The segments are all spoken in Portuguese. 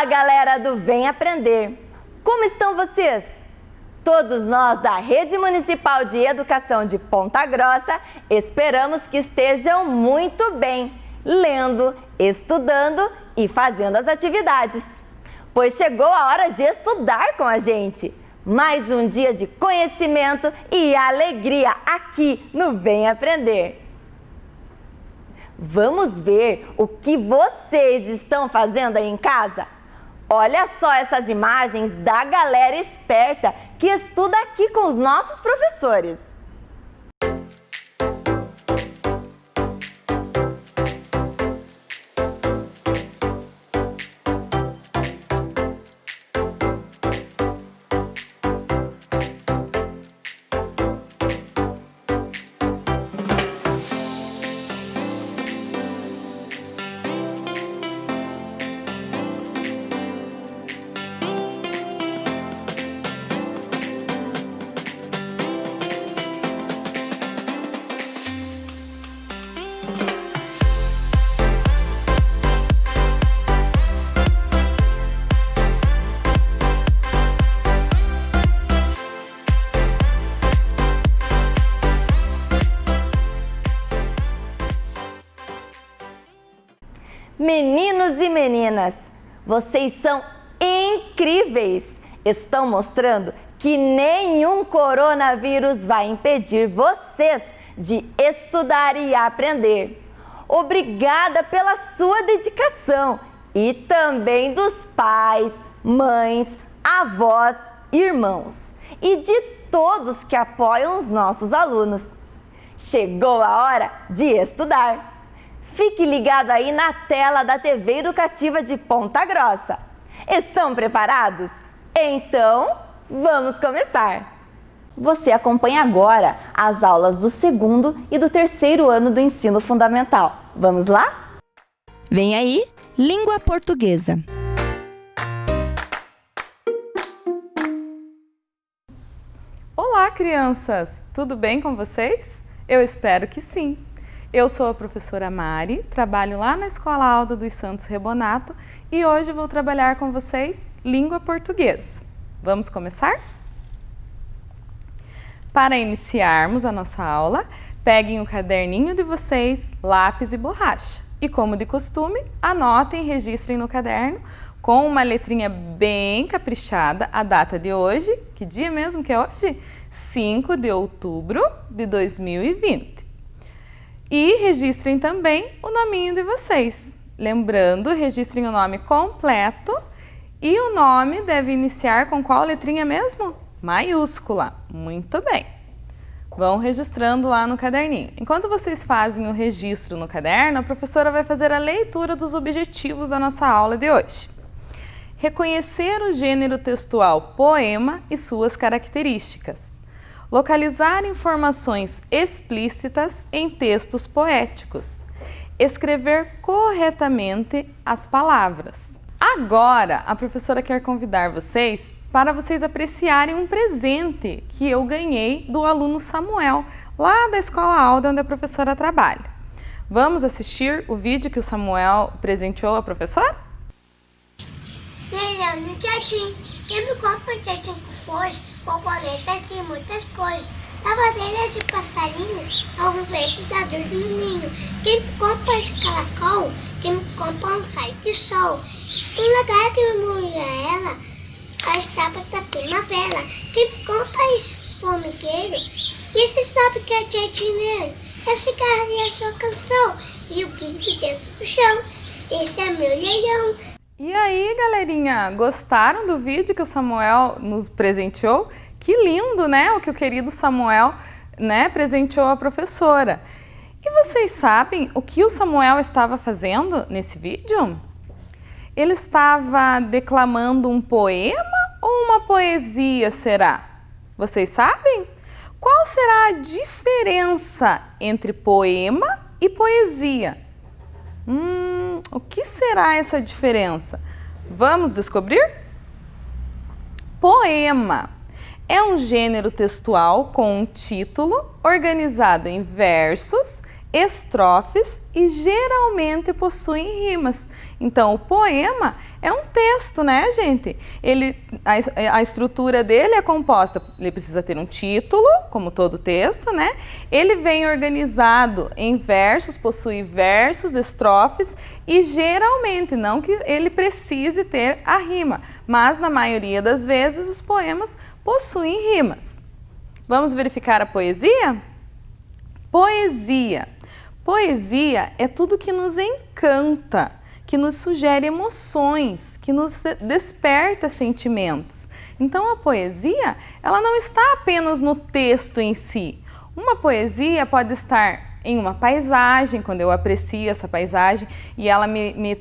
Olá, galera do Vem Aprender! Como estão vocês? Todos nós da Rede Municipal de Educação de Ponta Grossa esperamos que estejam muito bem, lendo, estudando e fazendo as atividades. Pois chegou a hora de estudar com a gente! Mais um dia de conhecimento e alegria aqui no Vem Aprender! Vamos ver o que vocês estão fazendo aí em casa? Olha só essas imagens da galera esperta que estuda aqui com os nossos professores. Meninos e meninas, vocês são incríveis! Estão mostrando que nenhum coronavírus vai impedir vocês de estudar e aprender. Obrigada pela sua dedicação e também dos pais, mães, avós, irmãos e de todos que apoiam os nossos alunos. Chegou a hora de estudar! Fique ligado aí na tela da TV Educativa de Ponta Grossa. Estão preparados? Então, vamos começar! Você acompanha agora as aulas do segundo e do terceiro ano do ensino fundamental. Vamos lá? Vem aí, língua portuguesa. Olá, crianças! Tudo bem com vocês? Eu espero que sim! Eu sou a professora Mari, trabalho lá na Escola Alda dos Santos Rebonato e hoje vou trabalhar com vocês língua portuguesa. Vamos começar? Para iniciarmos a nossa aula, peguem o caderninho de vocês, lápis e borracha. E como de costume, anotem e registrem no caderno com uma letrinha bem caprichada a data de hoje. Que dia mesmo que é hoje? 5 de outubro de 2020. E registrem também o nominho de vocês. Lembrando, registrem o nome completo e o nome deve iniciar com qual letrinha mesmo? Maiúscula. Muito bem. Vão registrando lá no caderninho. Enquanto vocês fazem o registro no caderno, a professora vai fazer a leitura dos objetivos da nossa aula de hoje. Reconhecer o gênero textual poema e suas características. Localizar informações explícitas em textos poéticos. Escrever corretamente as palavras. Agora, a professora quer convidar vocês para vocês apreciarem um presente que eu ganhei do aluno Samuel, lá da Escola Alda, onde a professora trabalha. Vamos assistir o vídeo que o Samuel presenteou a professora? Leilão Tchatim, quem me compra um tchatim com flores, borboletas e muitas coisas. Lavadeiras de passarinhos, alvoretes da luz do ninho. Quem me compra esse caracol, quem me compra um raio de sol. Um lagarto molha ela, a estátua da primavera. Quem me compra esse formigueiro, e você sabe que é jardineiro. É cigarro e a sua canção, e o grito dentro do chão. Esse é meu leilão. E aí, galerinha, gostaram do vídeo que o Samuel nos presenteou? Que lindo, né? O que o querido Samuel, né, presenteou a professora. E vocês sabem o que o Samuel estava fazendo nesse vídeo? Ele estava declamando um poema ou uma poesia, será? Vocês sabem? Qual será a diferença entre poema e poesia? O que será essa diferença? Vamos descobrir? Poema é um gênero textual com um título organizado em versos estrofes e geralmente possuem rimas. Então, o poema é um texto, né, gente? A estrutura dele é composta, ele precisa ter um título, como todo texto, né? Ele vem organizado em versos, possui versos, estrofes e geralmente, não que ele precise ter a rima, mas na maioria das vezes os poemas possuem rimas. Vamos verificar a poesia? Poesia. Poesia é tudo que nos encanta, que nos sugere emoções, que nos desperta sentimentos. Então a poesia, ela não está apenas no texto em si. Uma poesia pode estar em uma paisagem, quando eu aprecio essa paisagem e ela me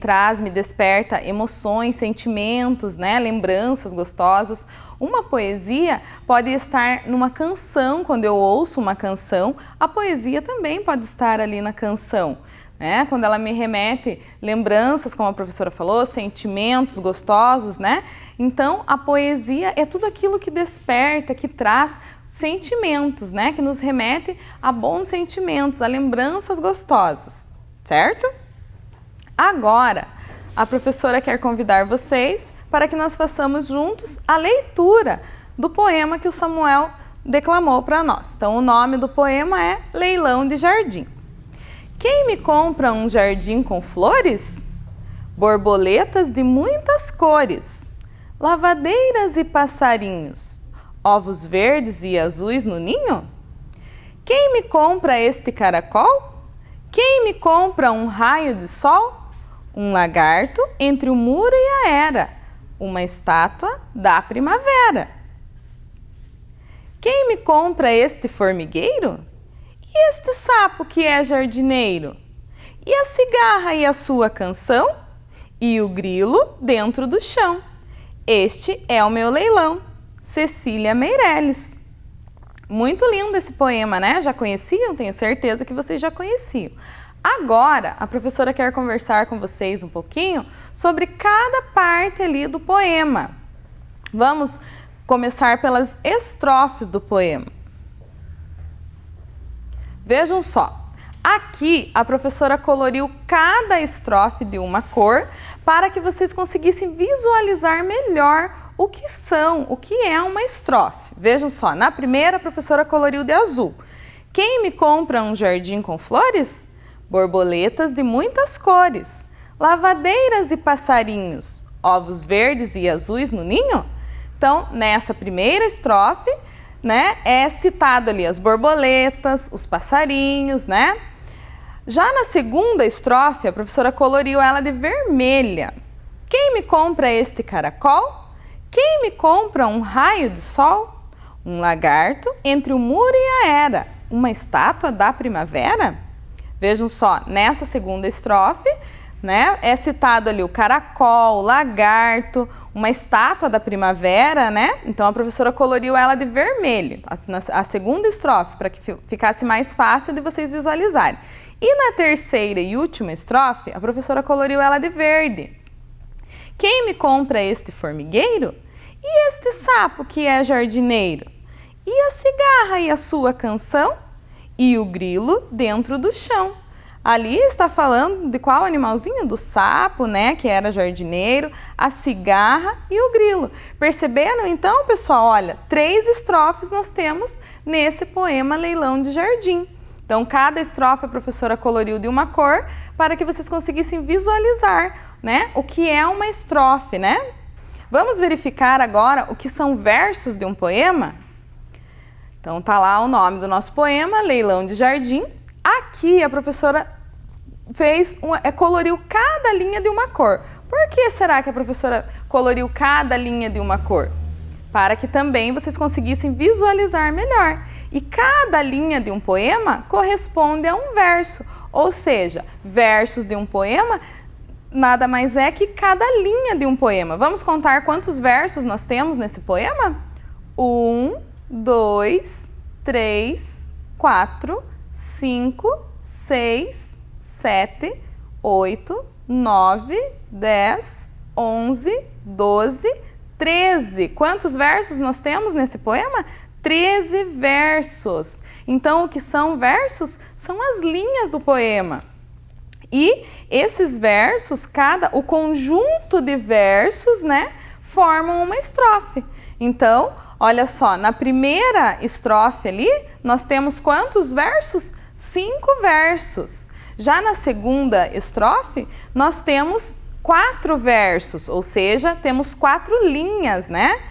desperta emoções, sentimentos, né, lembranças gostosas. Uma poesia pode estar numa canção, quando eu ouço uma canção, a poesia também pode estar ali na canção, né? Quando ela me remete lembranças, como a professora falou, sentimentos gostosos, né? Então, a poesia é tudo aquilo que desperta, que traz sentimentos, né? Que nos remete a bons sentimentos, a lembranças gostosas, certo? Agora, a professora quer convidar vocês para que nós façamos juntos a leitura do poema que o Samuel declamou para nós. Então, o nome do poema é Leilão de Jardim. Quem me compra um jardim com flores? Borboletas de muitas cores, lavadeiras e passarinhos, ovos verdes e azuis no ninho? Quem me compra este caracol? Quem me compra um raio de sol? Um lagarto entre o muro e a era, uma estátua da primavera. Quem me compra este formigueiro? E este sapo que é jardineiro? E a cigarra e a sua canção? E o grilo dentro do chão? Este é o meu leilão. Cecília Meirelles. Muito lindo esse poema, né? Já conheciam? Tenho certeza que vocês já conheciam. Agora, a professora quer conversar com vocês um pouquinho sobre cada parte ali do poema. Vamos começar pelas estrofes do poema. Vejam só, aqui a professora coloriu cada estrofe de uma cor para que vocês conseguissem visualizar melhor o que é uma estrofe. Vejam só, na primeira a professora coloriu de azul. Quem me compra um jardim com flores? Borboletas de muitas cores, lavadeiras e passarinhos, ovos verdes e azuis no ninho? Então, nessa primeira estrofe, né, é citado ali as borboletas, os passarinhos, né? Já na segunda estrofe, a professora coloriu ela de vermelha. Quem me compra este caracol? Quem me compra um raio de sol? Um lagarto entre o muro e a era, uma estátua da primavera? Vejam só, nessa segunda estrofe, né, é citado ali o caracol, o lagarto, uma estátua da primavera, né? Então a professora coloriu ela de vermelho, a segunda estrofe, para que ficasse mais fácil de vocês visualizarem. E na terceira e última estrofe, a professora coloriu ela de verde. Quem me compra este formigueiro? E este sapo que é jardineiro? E a cigarra e a sua canção? E o grilo dentro do chão. Ali está falando de qual animalzinho? Do sapo, né, que era jardineiro, a cigarra e o grilo. Perceberam então, pessoal? Olha, 3 estrofes nós temos nesse poema Leilão de Jardim. Então, cada estrofe a professora coloriu de uma cor para que vocês conseguissem visualizar, né, o que é uma estrofe, né? Vamos verificar agora o que são versos de um poema? Então, tá lá o nome do nosso poema, Leilão de Jardim. Aqui a professora coloriu cada linha de uma cor. Por que será que a professora coloriu cada linha de uma cor? Para que também vocês conseguissem visualizar melhor. E cada linha de um poema corresponde a um verso. Ou seja, versos de um poema nada mais é que cada linha de um poema. Vamos contar quantos versos nós temos nesse poema? 1, 2, 3, 4, 5, 6, 7, 8, 9, 10, 11, 12, 13. Quantos versos nós temos nesse poema? 13 versos. Então, o que são versos? São as linhas do poema. E esses versos, o conjunto de versos, né, formam uma estrofe. Então, olha só, na primeira estrofe ali, nós temos quantos versos? 5 versos. Já na segunda estrofe, nós temos 4 versos, ou seja, temos 4 linhas, né?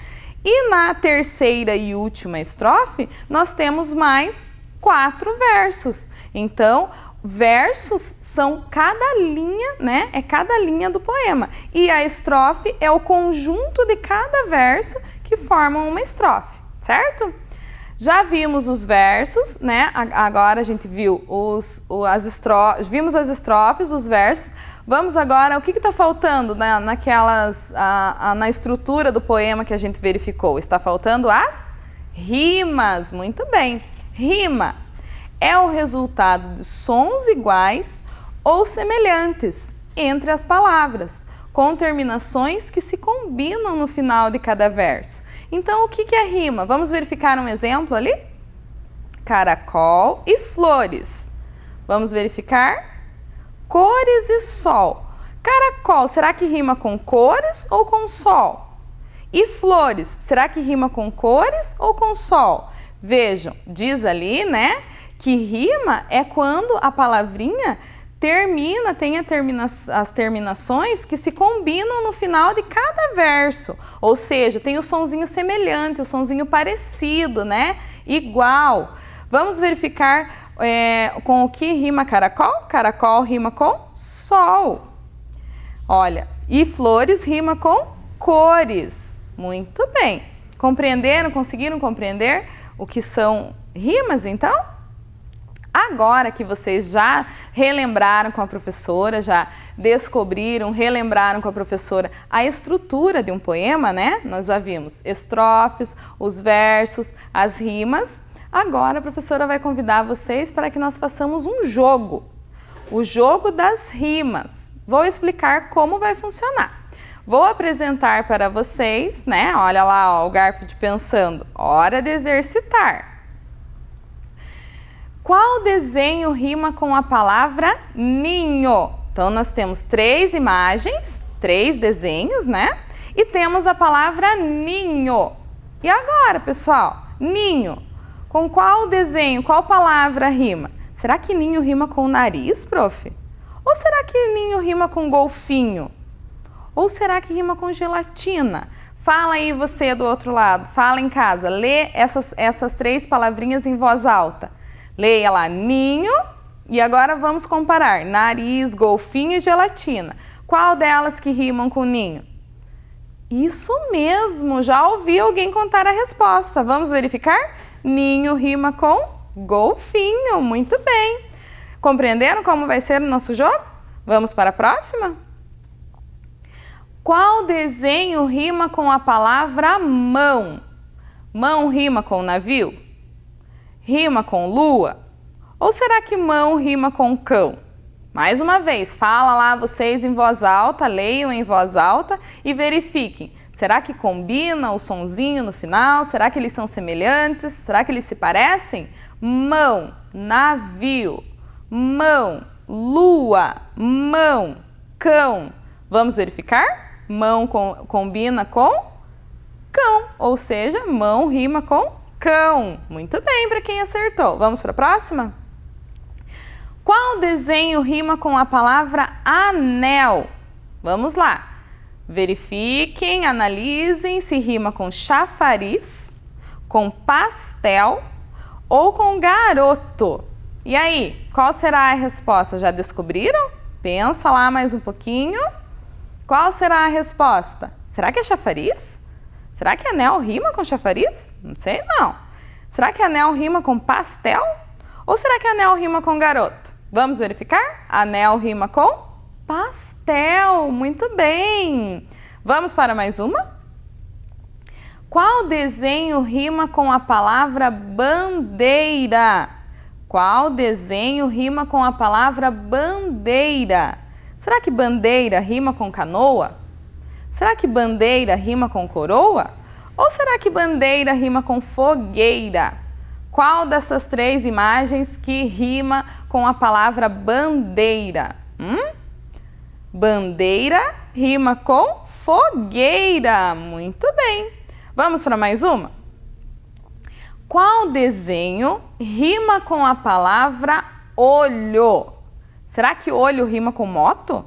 E na terceira e última estrofe, nós temos mais 4 versos. Então, versos são cada linha, né? É cada linha do poema. E a estrofe é o conjunto de cada verso que formam uma estrofe, certo? Já vimos os versos, né? Agora a gente viu vimos as estrofes, os versos. Vamos agora, o que está faltando, né, na estrutura do poema que a gente verificou? Está faltando as rimas. Muito bem. Rima é o resultado de sons iguais ou semelhantes entre as palavras, com terminações que se combinam no final de cada verso. Então, o que é rima? Vamos verificar um exemplo ali? Caracol e flores. Vamos verificar? Cores e sol. Caracol, será que rima com cores ou com sol? E flores, será que rima com cores ou com sol? Vejam, diz ali, né, que rima é quando a palavrinha tem as terminações que se combinam no final de cada verso. Ou seja, tem o sonzinho semelhante, o sonzinho parecido, né? Igual. Vamos verificar com o que rima caracol? Caracol rima com sol. Olha, e flores rima com cores. Muito bem. Compreenderam? Conseguiram compreender o que são rimas, então? Agora que vocês já relembraram com a professora, já relembraram com a professora a estrutura de um poema, né? Nós já vimos estrofes, os versos, as rimas. Agora a professora vai convidar vocês para que nós façamos um jogo. O jogo das rimas. Vou explicar como vai funcionar. Vou apresentar para vocês, né? Olha lá, ó, o Garfield pensando. Hora de exercitar. Qual desenho rima com a palavra ninho? Então, nós temos 3 imagens, 3 desenhos, né? E temos a palavra ninho. E agora, pessoal? Ninho. Com qual desenho, qual palavra rima? Será que ninho rima com nariz, prof? Ou será que ninho rima com golfinho? Ou será que rima com gelatina? Fala aí você do outro lado, fala em casa. Lê essas 3 palavrinhas em voz alta. Leia lá, ninho, e agora vamos comparar. Nariz, golfinho e gelatina. Qual delas que rimam com ninho? Isso mesmo, já ouvi alguém contar a resposta. Vamos verificar? Ninho rima com golfinho, muito bem. Compreenderam como vai ser o nosso jogo? Vamos para a próxima? Qual desenho rima com a palavra mão? Mão rima com navio? Rima com lua? Ou será que mão rima com cão? Mais uma vez, fala lá vocês em voz alta, leiam em voz alta e verifiquem. Será que combina o sonzinho no final? Será que eles são semelhantes? Será que eles se parecem? Mão, navio, mão, lua, mão, cão. Vamos verificar? Mão combina com cão, ou seja, mão rima com cão. Muito bem para quem acertou. Vamos para a próxima? Qual desenho rima com a palavra anel? Vamos lá. Verifiquem, analisem se rima com chafariz, com pastel ou com garoto. E aí, qual será a resposta? Já descobriram? Pensa lá mais um pouquinho. Qual será a resposta? Será que é chafariz? Será que anel rima com chafariz? Não sei não. Será que anel rima com pastel? Ou será que anel rima com garoto? Vamos verificar? Anel rima com pastel. Muito bem. Vamos para mais uma? Qual desenho rima com a palavra bandeira? Qual desenho rima com a palavra bandeira? Será que bandeira rima com canoa? Será que bandeira rima com coroa? Ou será que bandeira rima com fogueira? Qual dessas três imagens que rima com a palavra bandeira? Bandeira rima com fogueira. Muito bem. Vamos para mais uma? Qual desenho rima com a palavra olho? Será que olho rima com moto?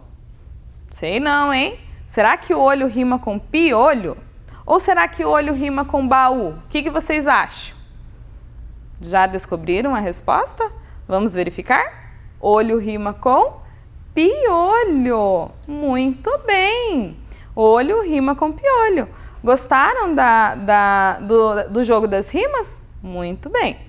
Sei não, hein? Será que olho rima com piolho? Ou será que olho rima com baú? O que vocês acham? Já descobriram a resposta? Vamos verificar? Olho rima com piolho. Muito bem! Olho rima com piolho. Gostaram do jogo das rimas? Muito bem!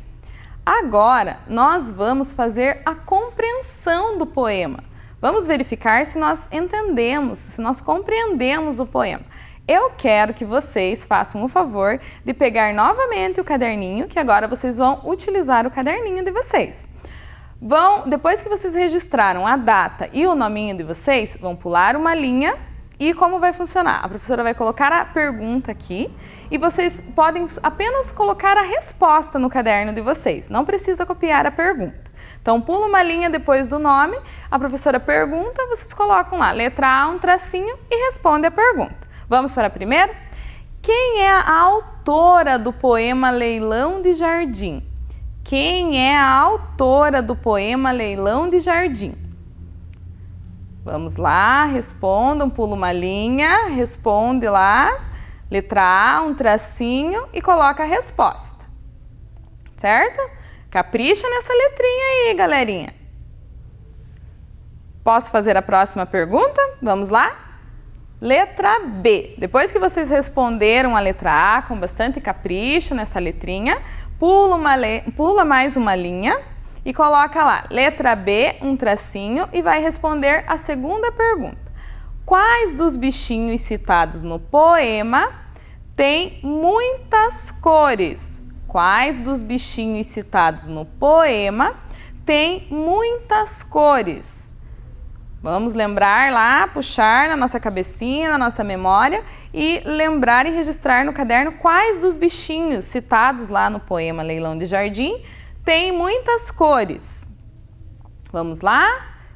Agora, nós vamos fazer a compreensão do poema. Vamos verificar se nós entendemos, se nós compreendemos o poema. Eu quero que vocês façam o favor de pegar novamente o caderninho, que agora vocês vão utilizar o caderninho de vocês. Depois que vocês registraram a data e o nominho de vocês, vão pular uma linha e como vai funcionar? A professora vai colocar a pergunta aqui e vocês podem apenas colocar a resposta no caderno de vocês, não precisa copiar a pergunta. Então, pula uma linha depois do nome, a professora pergunta, vocês colocam lá, letra A, um tracinho e responde a pergunta. Vamos para a primeira? Quem é a autora do poema Leilão de Jardim? Quem é a autora do poema Leilão de Jardim? Vamos lá, respondam, pula uma linha, responde lá, letra A, um tracinho e coloca a resposta. Certo? Capricha nessa letrinha aí, galerinha. Posso fazer a próxima pergunta? Vamos lá? Letra B. Depois que vocês responderam a letra A com bastante capricho nessa letrinha, pula mais uma linha e coloca lá, letra B, um tracinho e vai responder a segunda pergunta. Quais dos bichinhos citados no poema têm muitas cores? Quais dos bichinhos citados no poema têm muitas cores? Vamos lembrar lá, puxar na nossa cabecinha, na nossa memória e lembrar e registrar no caderno quais dos bichinhos citados lá no poema Leilão de Jardim têm muitas cores. Vamos lá?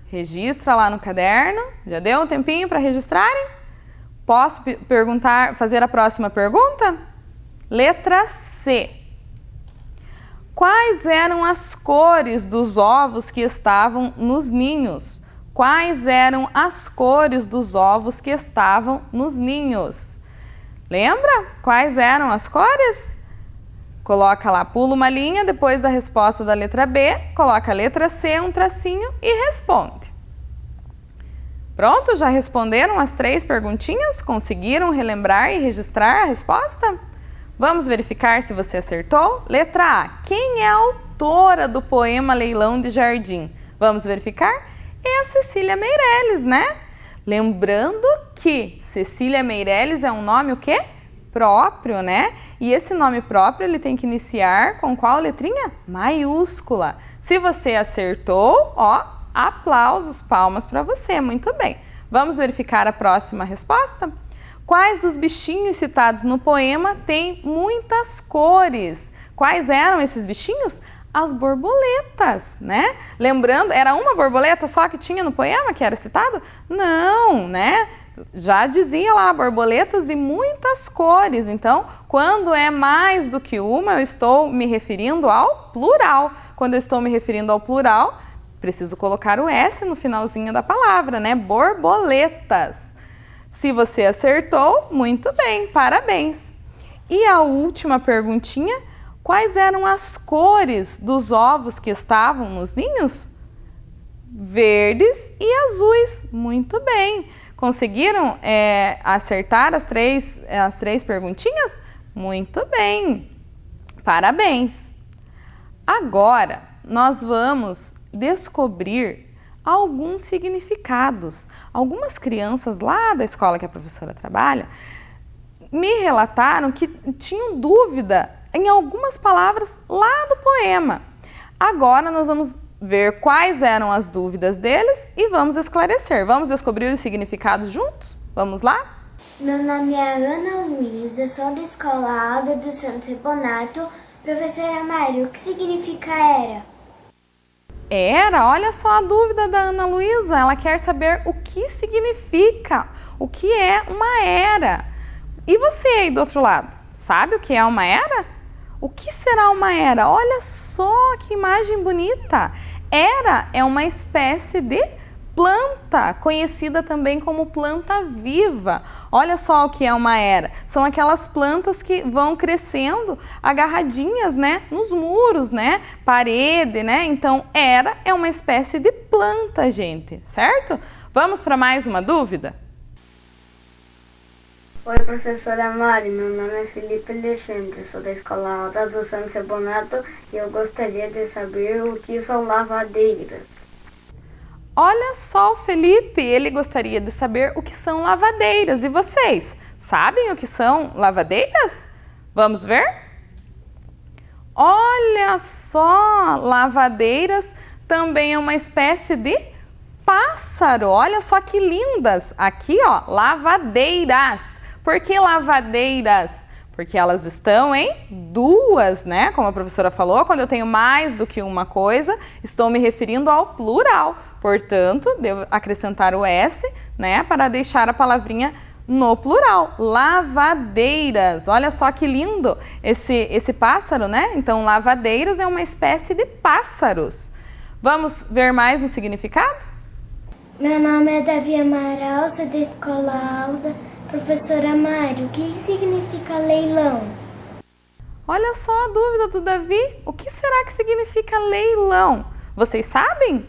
Registra lá no caderno. Já deu um tempinho para registrarem? Posso fazer a próxima pergunta? Letra C. Quais eram as cores dos ovos que estavam nos ninhos? Quais eram as cores dos ovos que estavam nos ninhos? Lembra? Quais eram as cores? Coloca lá, pula uma linha depois da resposta da letra B, coloca a letra C, um tracinho e responde. Pronto? Já responderam as 3 perguntinhas? Conseguiram relembrar e registrar a resposta? Vamos verificar se você acertou? Letra A. Quem é a autora do poema Leilão de Jardim? Vamos verificar? É a Cecília Meirelles, né? Lembrando que Cecília Meirelles é um nome o quê? Próprio, né? E esse nome próprio ele tem que iniciar com qual letrinha? Maiúscula. Se você acertou, ó, aplausos, palmas para você. Muito bem. Vamos verificar a próxima resposta? Quais dos bichinhos citados no poema têm muitas cores? Quais eram esses bichinhos? As borboletas, né? Lembrando, era uma borboleta só que tinha no poema que era citado? Não, né? Já dizia lá, borboletas de muitas cores. Então, quando é mais do que uma, eu estou me referindo ao plural. Quando eu estou me referindo ao plural, preciso colocar o S no finalzinho da palavra, né? Borboletas. Se você acertou, muito bem, parabéns. E a última perguntinha, quais eram as cores dos ovos que estavam nos ninhos? Verdes e azuis. Muito bem. Conseguiram acertar as três perguntinhas? Muito bem. Parabéns. Agora, nós vamos descobrir alguns significados. Algumas crianças lá da escola que a professora trabalha me relataram que tinham dúvida em algumas palavras lá do poema. Agora nós vamos ver quais eram as dúvidas deles e vamos esclarecer. Vamos descobrir os significados juntos? Vamos lá? Meu nome é Ana Luísa, sou da Escola Alda do Santo Rebonato. Professora Mari, o que significa era? Era, olha só a dúvida da Ana Luísa, ela quer saber o que significa, o que é uma era. E você aí do outro lado, sabe o que é uma era? O que será uma era? Olha só que imagem bonita! Era é uma espécie de planta, conhecida também como planta viva. Olha só o que é uma era. São aquelas plantas que vão crescendo agarradinhas, né, nos muros, né, parede, né? Então, era é uma espécie de planta, gente, certo? Vamos para mais uma dúvida? Oi, professora Mari, meu nome é Felipe Alexandre, sou da Escola Alta do Santo Rebonato e eu gostaria de saber o que são lavadeiras. Olha só o Felipe, ele gostaria de saber o que são lavadeiras. E vocês, sabem o que são lavadeiras? Vamos ver? Olha só, lavadeiras também é uma espécie de pássaro. Olha só que lindas. Aqui, ó, lavadeiras. Por que lavadeiras? Porque elas estão em duas, né? Como a professora falou, quando eu tenho mais do que uma coisa, estou me referindo ao plural. Portanto, devo acrescentar o S, né? Para deixar a palavrinha no plural. Lavadeiras. Olha só que lindo esse pássaro, né? Então, lavadeiras é uma espécie de pássaros. Vamos ver mais o significado? Meu nome é Davi Amaral, sou da Escola Alda. Professora Mari, o que significa leilão? Olha só a dúvida do Davi. O que será que significa leilão? Vocês sabem?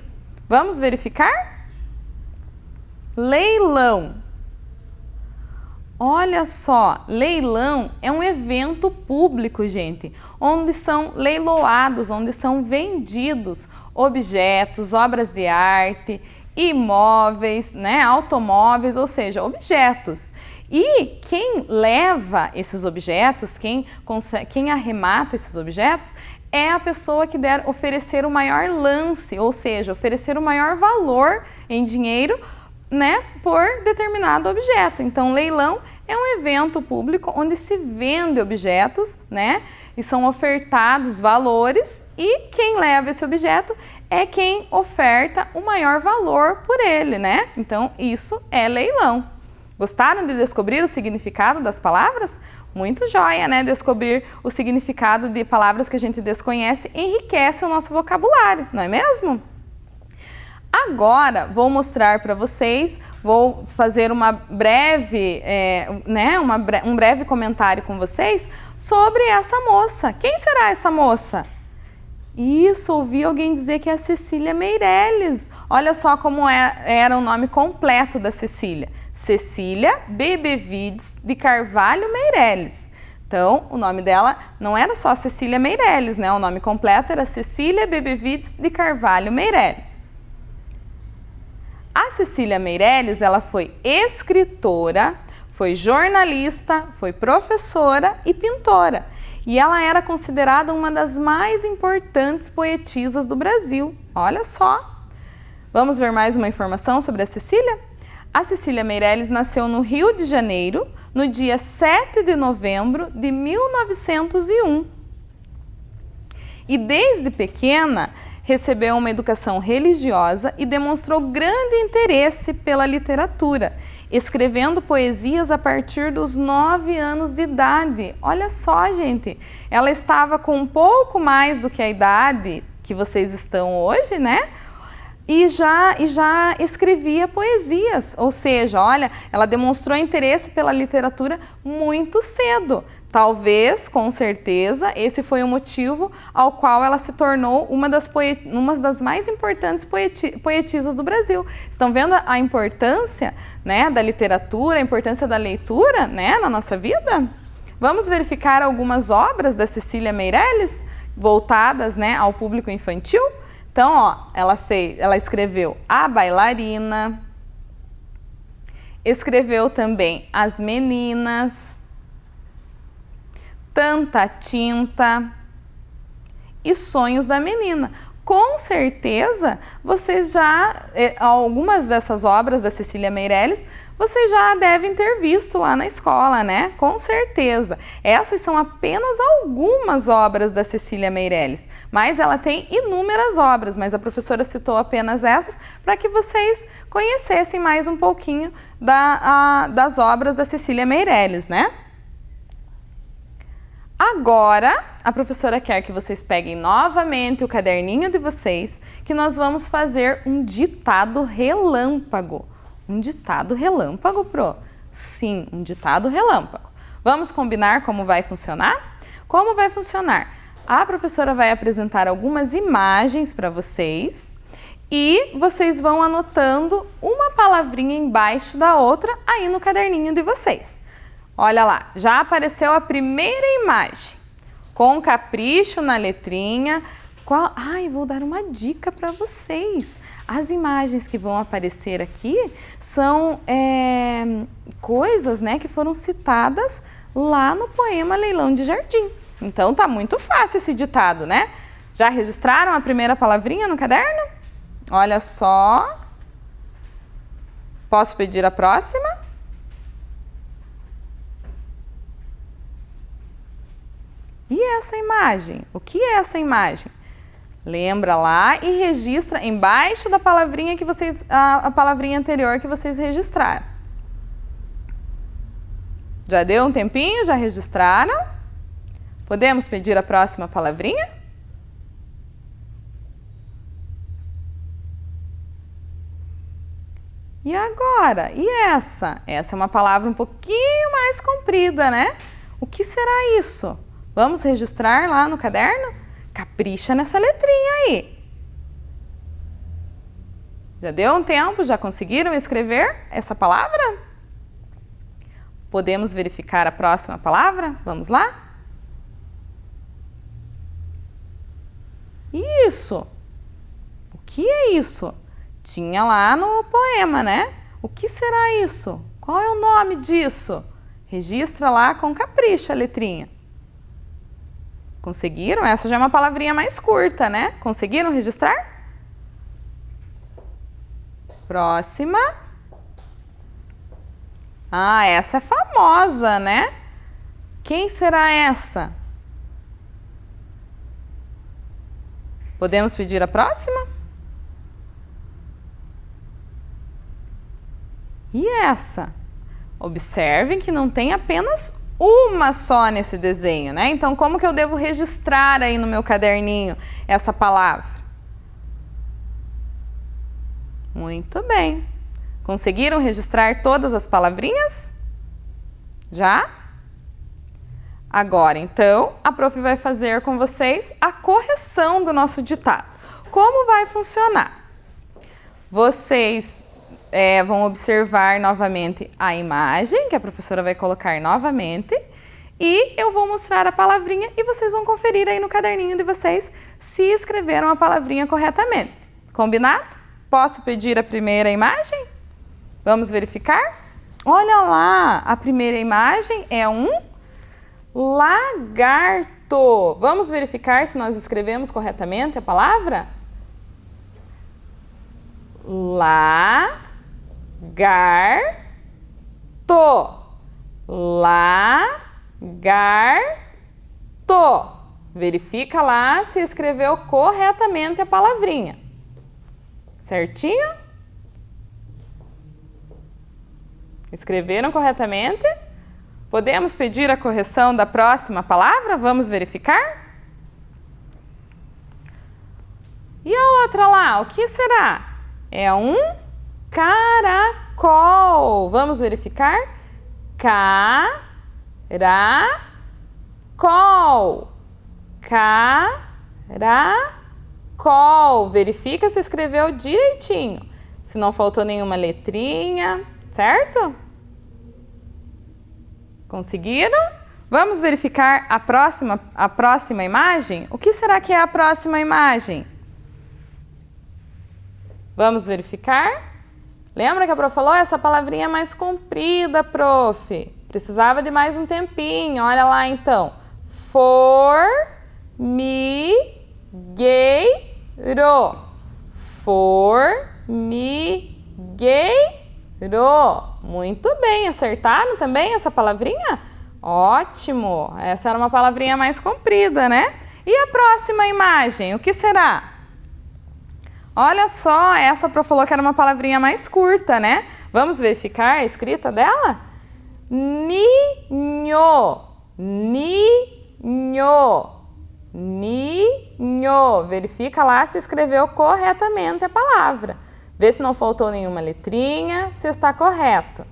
Vamos verificar? Leilão. Olha só, leilão é um evento público, gente, onde são leiloados, onde são vendidos objetos, obras de arte, imóveis, né, automóveis, ou seja, objetos. E quem leva esses objetos, quem arremata esses objetos, é a pessoa que der oferecer o maior lance, ou seja, oferecer o maior valor em dinheiro, né, por determinado objeto. Então, leilão é um evento público onde se vende objetos, né, e são ofertados valores e quem leva esse objeto é quem oferta o maior valor por ele, né? Então, isso é leilão. Gostaram de descobrir o significado das palavras? Muito joia, né? Descobrir o significado de palavras que a gente desconhece enriquece o nosso vocabulário, não é mesmo? Agora, vou mostrar para vocês, vou fazer uma breve, um breve comentário com vocês sobre essa moça. Quem será essa moça? Isso, ouvi alguém dizer que é a Cecília Meirelles. Olha só como era o nome completo da Cecília. Cecília Bebevides de Carvalho Meirelles. Então, o nome dela não era só Cecília Meirelles, né? O nome completo era Cecília Bebevides de Carvalho Meirelles. A Cecília Meirelles, ela foi escritora, foi jornalista, foi professora e pintora. E ela era considerada uma das mais importantes poetisas do Brasil. Olha só! Vamos ver mais uma informação sobre a Cecília? A Cecília Meirelles nasceu no Rio de Janeiro, no dia 7 de novembro de 1901. E desde pequena, recebeu uma educação religiosa e demonstrou grande interesse pela literatura, escrevendo poesias a partir dos 9 anos de idade. Olha só, gente, ela estava com um pouco mais do que a idade que vocês estão hoje, né? E já escrevia poesias, ou seja, olha, ela demonstrou interesse pela literatura muito cedo. Talvez, com certeza, esse foi o motivo ao qual ela se tornou uma das mais importantes poetisas do Brasil. Estão vendo a importância, né, da literatura, a importância da leitura, né, na nossa vida? Vamos verificar algumas obras da Cecília Meirelles, voltadas, né, ao público infantil? Então, ó, ela escreveu A Bailarina, escreveu também As Meninas, Tanta Tinta e Sonhos da Menina. Com certeza, vocês algumas dessas obras da Cecília Meirelles, vocês já devem ter visto lá na escola, né? Com certeza. Essas são apenas algumas obras da Cecília Meirelles, mas ela tem inúmeras obras, mas a professora citou apenas essas para que vocês conhecessem mais um pouquinho das obras da Cecília Meirelles, né? Agora, a professora quer que vocês peguem novamente o caderninho de vocês, que nós vamos fazer um ditado relâmpago. Um ditado relâmpago, Pro? Sim, um ditado relâmpago. Vamos combinar como vai funcionar? Como vai funcionar? A professora vai apresentar algumas imagens para vocês e vocês vão anotando uma palavrinha embaixo da outra aí no caderninho de vocês. Olha lá, já apareceu a primeira imagem, com capricho na letrinha. Vou dar uma dica para vocês. As imagens que vão aparecer aqui são coisas, né, que foram citadas lá no poema Leilão de Jardim. Então tá muito fácil esse ditado, né? Já registraram a primeira palavrinha no caderno? Olha só. Posso pedir a próxima? E essa imagem? O que é essa imagem? Lembra lá e registra embaixo da palavrinha que vocês, a palavrinha anterior que vocês registraram. Já deu um tempinho? Já registraram? Podemos pedir a próxima palavrinha? E agora? E essa? Essa é uma palavra um pouquinho mais comprida, né? O que será isso? Vamos registrar lá no caderno? Capricha nessa letrinha aí. Já deu um tempo? Já conseguiram escrever essa palavra? Podemos verificar a próxima palavra? Vamos lá? Isso! O que é isso? Tinha lá no poema, né? O que será isso? Qual é o nome disso? Registra lá com capricho a letrinha. Conseguiram? Essa já é uma palavrinha mais curta, né? Conseguiram registrar? Próxima. Essa é famosa, né? Quem será essa? Podemos pedir a próxima? E essa? Observem que não tem apenas uma só nesse desenho, né? Então, como que eu devo registrar aí no meu caderninho essa palavra? Muito bem. Conseguiram registrar todas as palavrinhas? Já? Agora, então, a prof vai fazer com vocês a correção do nosso ditado. Como vai funcionar? Vocês vão observar novamente a imagem, que a professora vai colocar novamente, e eu vou mostrar a palavrinha e vocês vão conferir aí no caderninho de vocês se escreveram a palavrinha corretamente. Combinado? Posso pedir a primeira imagem? Vamos verificar? Olha lá, a primeira imagem é um lagarto. Vamos verificar se nós escrevemos corretamente a palavra? Lagarto. Lagarto. Verifica lá se escreveu corretamente a palavrinha. Certinho? Escreveram corretamente? Podemos pedir a correção da próxima palavra? Vamos verificar? E a outra lá, o que será? É um caracol. Vamos verificar? Caracol. Caracol. Verifica se escreveu direitinho. Se não faltou nenhuma letrinha, certo? Conseguiram? Vamos verificar a próxima imagem? O que será que é a próxima imagem? Vamos verificar? Lembra que a prof falou? Essa palavrinha é mais comprida, prof. Precisava de mais um tempinho. Olha lá, então. Formigueiro. Formigueiro. Muito bem, acertaram também essa palavrinha? Ótimo! Essa era uma palavrinha mais comprida, né? E a próxima imagem, o que será? Olha só, essa a Pro falou que era uma palavrinha mais curta, né? Vamos verificar a escrita dela? Ninho, ninho, ninho. Verifica lá se escreveu corretamente a palavra. Vê se não faltou nenhuma letrinha, se está correto.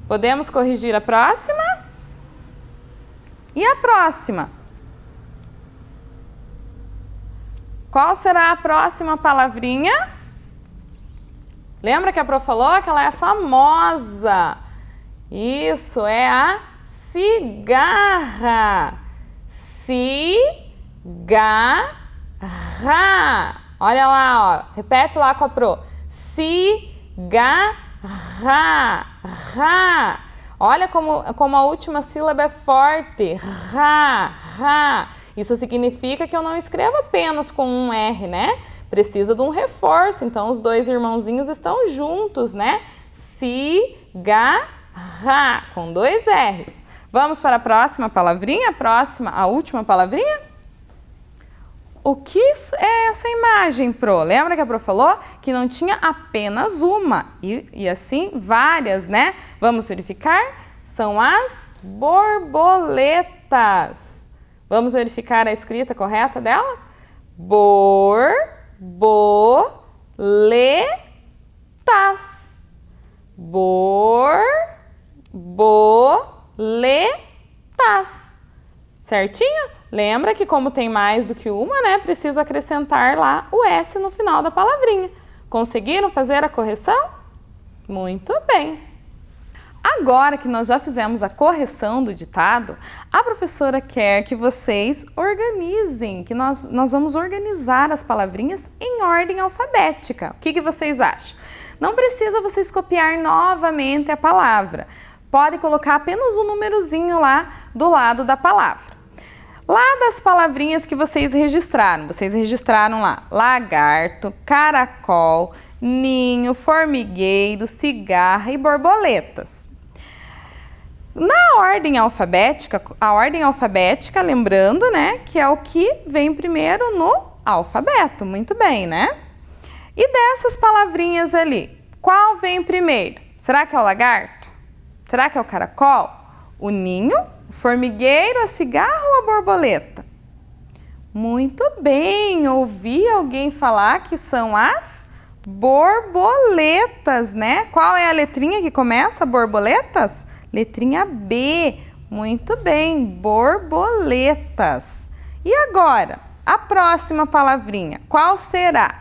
Podemos corrigir a próxima? E a próxima? Qual será a próxima palavrinha? Lembra que a Pro falou que ela é famosa? Isso, é a cigarra. Cigarra. Olha lá, ó. Repete lá com a Pro. Cigarra. Ra. Olha como a última sílaba é forte. Ra, ra. Isso significa que eu não escrevo apenas com um R, né? Precisa de um reforço. Então, os dois irmãozinhos estão juntos, né? Cigarra, com 2 R's. Vamos para a próxima palavrinha? A última palavrinha? O que é essa imagem, Pro? Lembra que a Pro falou que não tinha apenas uma e assim várias, né? Vamos verificar? São as borboletas. Vamos verificar a escrita correta dela? Borboletas. Borboletas. Certinho? Lembra que como tem mais do que uma, né, preciso acrescentar lá o S no final da palavrinha. Conseguiram fazer a correção? Muito bem! Agora que nós já fizemos a correção do ditado, a professora quer que vocês organizem, que nós vamos organizar as palavrinhas em ordem alfabética. O que vocês acham? Não precisa vocês copiar novamente a palavra. Pode colocar apenas um númerozinho lá do lado da palavra. Lá das palavrinhas que vocês registraram lá lagarto, caracol, ninho, formigueiro, cigarra e borboletas. Na ordem alfabética, a ordem alfabética, lembrando, né, que é o que vem primeiro no alfabeto, muito bem, né? E dessas palavrinhas ali, qual vem primeiro? Será que é o lagarto? Será que é o caracol? O ninho? O formigueiro, a cigarra ou a borboleta? Muito bem, ouvi alguém falar que são as borboletas, né? Qual é a letrinha que começa borboletas? Letrinha B. Muito bem, borboletas. E agora, a próxima palavrinha, qual será?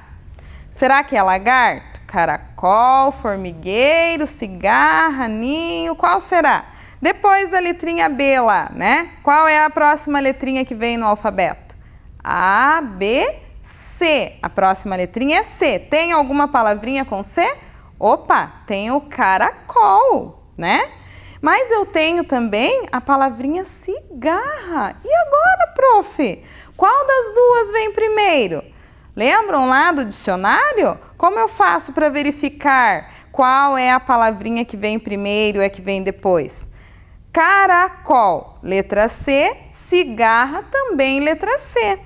Será que é lagarto, caracol, formigueiro, cigarra, ninho? Qual será? Depois da letrinha B lá, né? Qual é a próxima letrinha que vem no alfabeto? A, B, C. A próxima letrinha é C. Tem alguma palavrinha com C? Opa, tem o caracol, né? Mas eu tenho também a palavrinha cigarra. E agora, prof? Qual das duas vem primeiro? Lembram lá do dicionário? Como eu faço para verificar qual é a palavrinha que vem primeiro e a que vem depois? Caracol, letra C, cigarra, também letra C.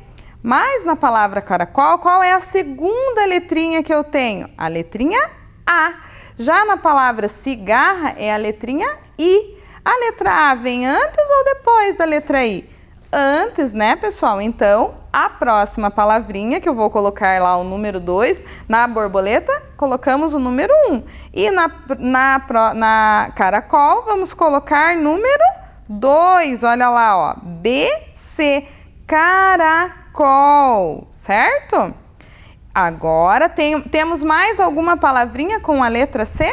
Mas na palavra caracol, qual é a segunda letrinha que eu tenho? A letrinha A. Já na palavra cigarra é a letrinha I. A letra A vem antes ou depois da letra I? Antes, né, pessoal? Então, a próxima palavrinha, que eu vou colocar lá o número 2, na borboleta, colocamos o número 1. E na caracol, vamos colocar número 2. Olha lá, ó. B, C, caracol, certo? Agora, temos mais alguma palavrinha com a letra C?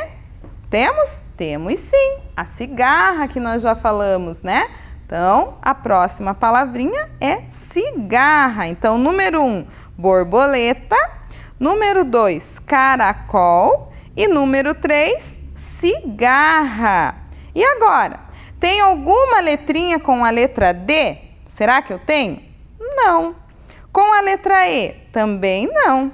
Temos? Temos sim. A cigarra que nós já falamos, né? Então, a próxima palavrinha é cigarra. Então, número 1, borboleta. Número 2, caracol. E número 3, cigarra. E agora, tem alguma letrinha com a letra D? Será que eu tenho? Não. Com a letra E? Também não.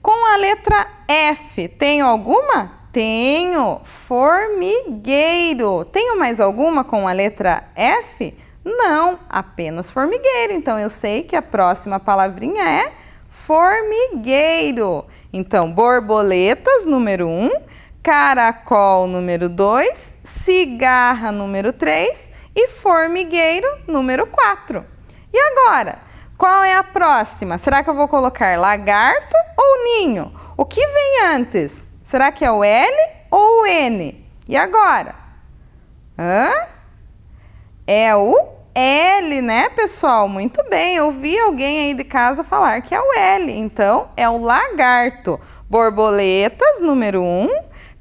Com a letra F, tenho alguma? Tenho. Formigueiro. Tenho mais alguma com a letra F? Não, apenas formigueiro. Então, eu sei que a próxima palavrinha é formigueiro. Então, borboletas, número 1, caracol, número 2, cigarra, número 3 e formigueiro, número 4. E agora, qual é a próxima? Será que eu vou colocar lagarto ou ninho? O que vem antes? Será que é o L ou o N? E agora? É o L, né, pessoal? Muito bem, eu vi alguém aí de casa falar que é o L. Então, é o lagarto. Borboletas, número 1,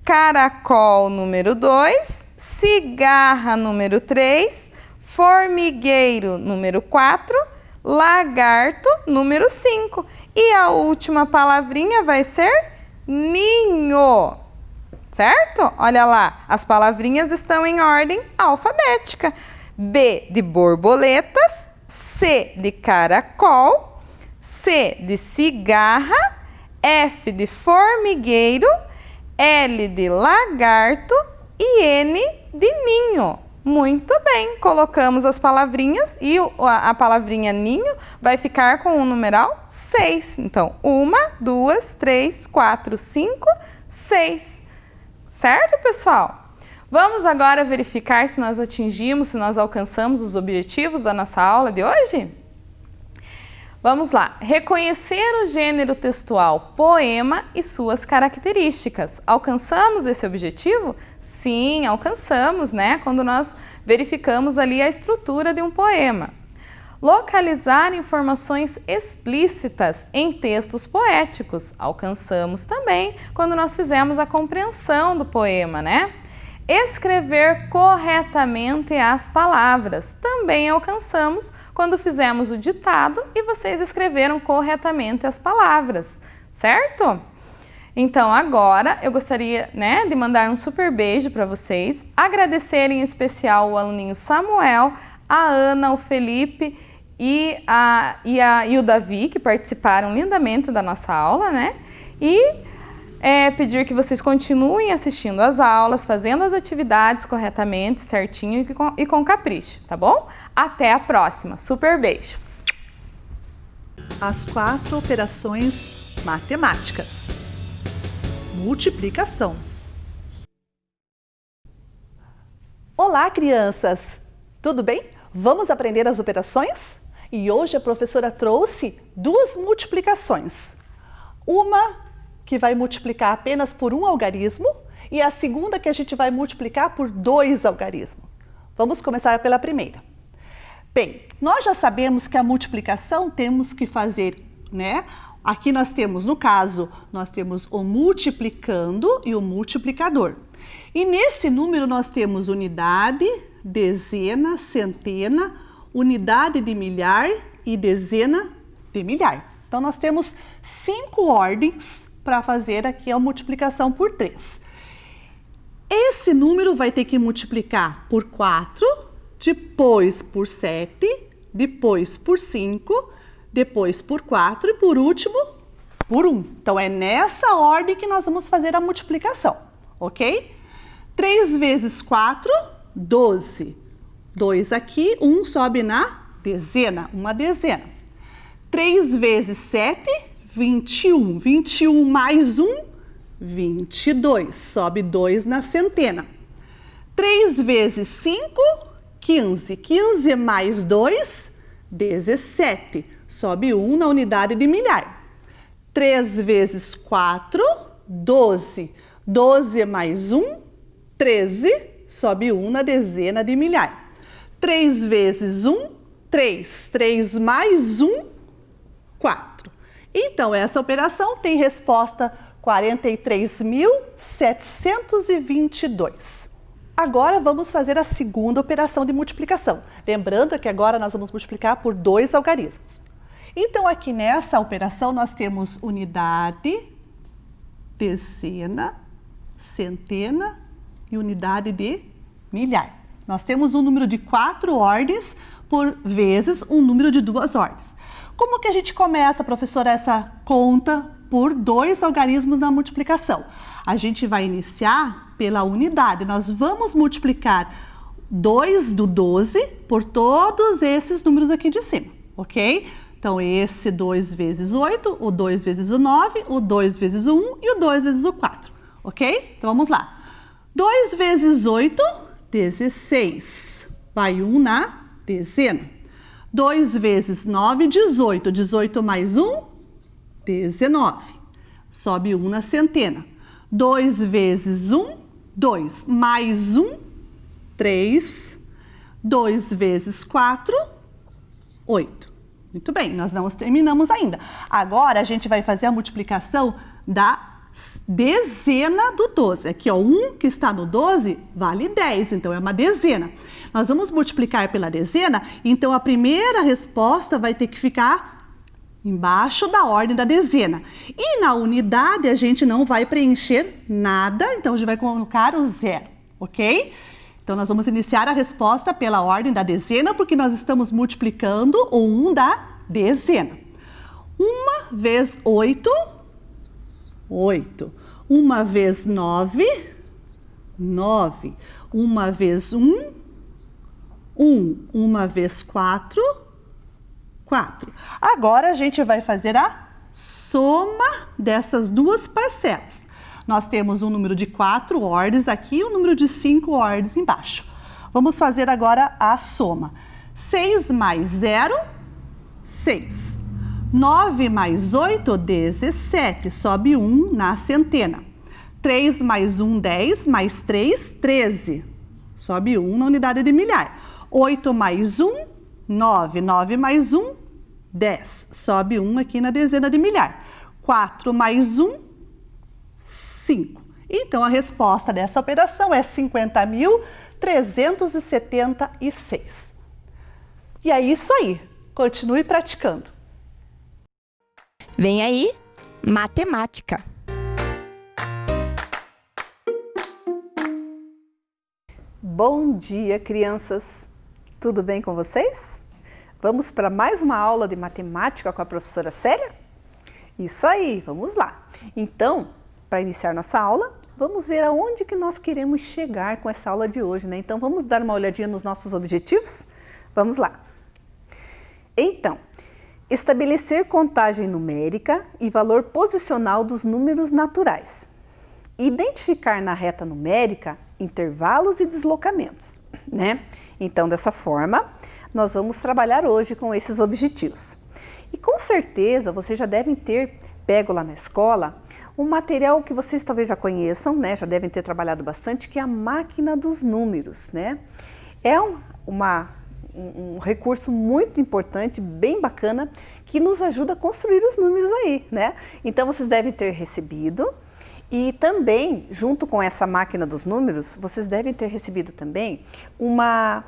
caracol, número 2, cigarra, número 3, formigueiro, número 4, lagarto, número 5. E a última palavrinha vai ser ninho, certo? Olha lá, as palavrinhas estão em ordem alfabética. B de borboletas, C de caracol, C de cigarra, F de formigueiro, L de lagarto e N de ninho. Muito bem, colocamos as palavrinhas e a palavrinha ninho vai ficar com o numeral 6. Então, 1, 2, 3, 4, 5, 6. Certo, pessoal? Vamos agora verificar se nós atingimos, se nós alcançamos os objetivos da nossa aula de hoje? Vamos lá. Reconhecer o gênero textual poema e suas características. Alcançamos esse objetivo? Sim, alcançamos, né? Quando nós verificamos ali a estrutura de um poema. Localizar informações explícitas em textos poéticos. Alcançamos também quando nós fizemos a compreensão do poema, né? Escrever corretamente as palavras. Também alcançamos quando fizemos o ditado e vocês escreveram corretamente as palavras, certo? Então agora eu gostaria, né, de mandar um super beijo para vocês, agradecer em especial o aluninho Samuel, a Ana, o Felipe e o Davi, que participaram lindamente da nossa aula, né? E pedir que vocês continuem assistindo às aulas, fazendo as atividades corretamente, certinho e com capricho, tá bom? Até a próxima. Super beijo! As 4 operações matemáticas. Multiplicação. Olá, crianças! Tudo bem? Vamos aprender as operações? E hoje a professora trouxe 2 multiplicações. Uma que vai multiplicar apenas por um algarismo e a segunda que a gente vai multiplicar por 2 algarismos. Vamos começar pela primeira. Bem, nós já sabemos que a multiplicação temos que fazer, né? Aqui nós temos, no caso, nós temos o multiplicando e o multiplicador. E nesse número nós temos unidade, dezena, centena, unidade de milhar e dezena de milhar. Então nós temos 5 ordens para fazer aqui a multiplicação por 3. Esse número vai ter que multiplicar por 4, depois por 7, depois por 5, depois por 4 e por último por 1. Então é nessa ordem que nós vamos fazer a multiplicação, ok? 3 vezes 4, 12. 2 aqui, 1 sobe na dezena, uma dezena. 3 vezes 7, 21. 21 mais 1, 22. Sobe 2 na centena. 3 vezes 5, 15. 15 mais 2, 17. Sobe 1 na unidade de milhar. 3 vezes 4, 12. 12 mais 1, 13. Sobe 1 na dezena de milhar. 3 vezes 1, 3. 3 mais 1, 4. Então, essa operação tem resposta 43.722. Agora vamos fazer a segunda operação de multiplicação. Lembrando que agora nós vamos multiplicar por 2 algarismos. Então, aqui nessa operação nós temos unidade, dezena, centena e unidade de milhar. Nós temos um número de 4 ordens por vezes um número de 2 ordens. Como que a gente começa, professora, essa conta por 2 algarismos na multiplicação. A gente vai iniciar pela unidade. Nós vamos multiplicar 2 do 12 por todos esses números aqui de cima, ok? Então, esse 2 vezes 8, o 2 vezes o 9, o 2 vezes o 1 e o 2 vezes o 4, ok? Então, vamos lá. 2 vezes 8, 16. Vai 1 na dezena. 2 vezes 9, 18. 18 mais 1, 19. Sobe 1 na centena. 2 vezes 1, 2. Mais 1, 3. 2 vezes 4, 8. Muito bem, nós não terminamos ainda. Agora, a gente vai fazer a multiplicação da dezena do 12. Aqui, ó, 1 que está no 12 vale 10, então é uma dezena. Nós vamos multiplicar pela dezena, então a primeira resposta vai ter que ficar embaixo da ordem da dezena. E na unidade a gente não vai preencher nada, então a gente vai colocar o 0, ok? Então nós vamos iniciar a resposta pela ordem da dezena, porque nós estamos multiplicando o 1 da dezena. 1 vezes 8, 8. 1 vezes 9, 9. 1 vezes 1, 1. 1 vezes 4, 4. Agora a gente vai fazer a soma dessas duas parcelas. Nós temos um número de 4 ordens aqui e um número de 5 ordens embaixo. Vamos fazer agora a soma. 6 mais 0, 6. 9 mais 8, 17. Sobe 1 na centena. 3 mais 1, 10. Mais 3, 13. Sobe 1 na unidade de milhar. 8 mais 1, 9. 9 mais 1, 10. Sobe 1 aqui na dezena de milhar. 4 mais 1, 5. Então, a resposta dessa operação é 50.376. E é isso aí. Continue praticando. Vem aí, matemática. Bom dia, crianças! Tudo bem com vocês? Vamos para mais uma aula de matemática com a professora Célia? Isso aí, vamos lá! Então, para iniciar nossa aula, vamos ver aonde que nós queremos chegar com essa aula de hoje, né? Então, vamos dar uma olhadinha nos nossos objetivos? Vamos lá! Então, estabelecer contagem numérica e valor posicional dos números naturais. Identificar na reta numérica intervalos e deslocamentos, né? Então, dessa forma, nós vamos trabalhar hoje com esses objetivos. E com certeza, vocês já devem ter pego lá na escola um material que vocês talvez já conheçam, né? Já devem ter trabalhado bastante, que é a máquina dos números, né? É um recurso muito importante, bem bacana, que nos ajuda a construir os números aí, né? Então, vocês devem ter recebido. E também, junto com essa máquina dos números, vocês devem ter recebido também uma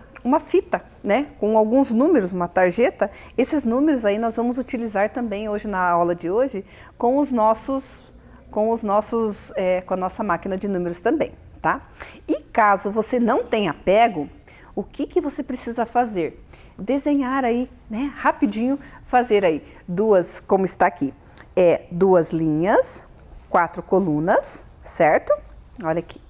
fita, né? Com alguns números, uma tarjeta. Esses números aí nós vamos utilizar também hoje na aula de hoje com a nossa máquina de números também, tá? E caso você não tenha pego, o que você precisa fazer? Desenhar aí, né? Rapidinho, fazer aí duas, como está aqui, duas linhas, 4 colunas, certo? Olha aqui.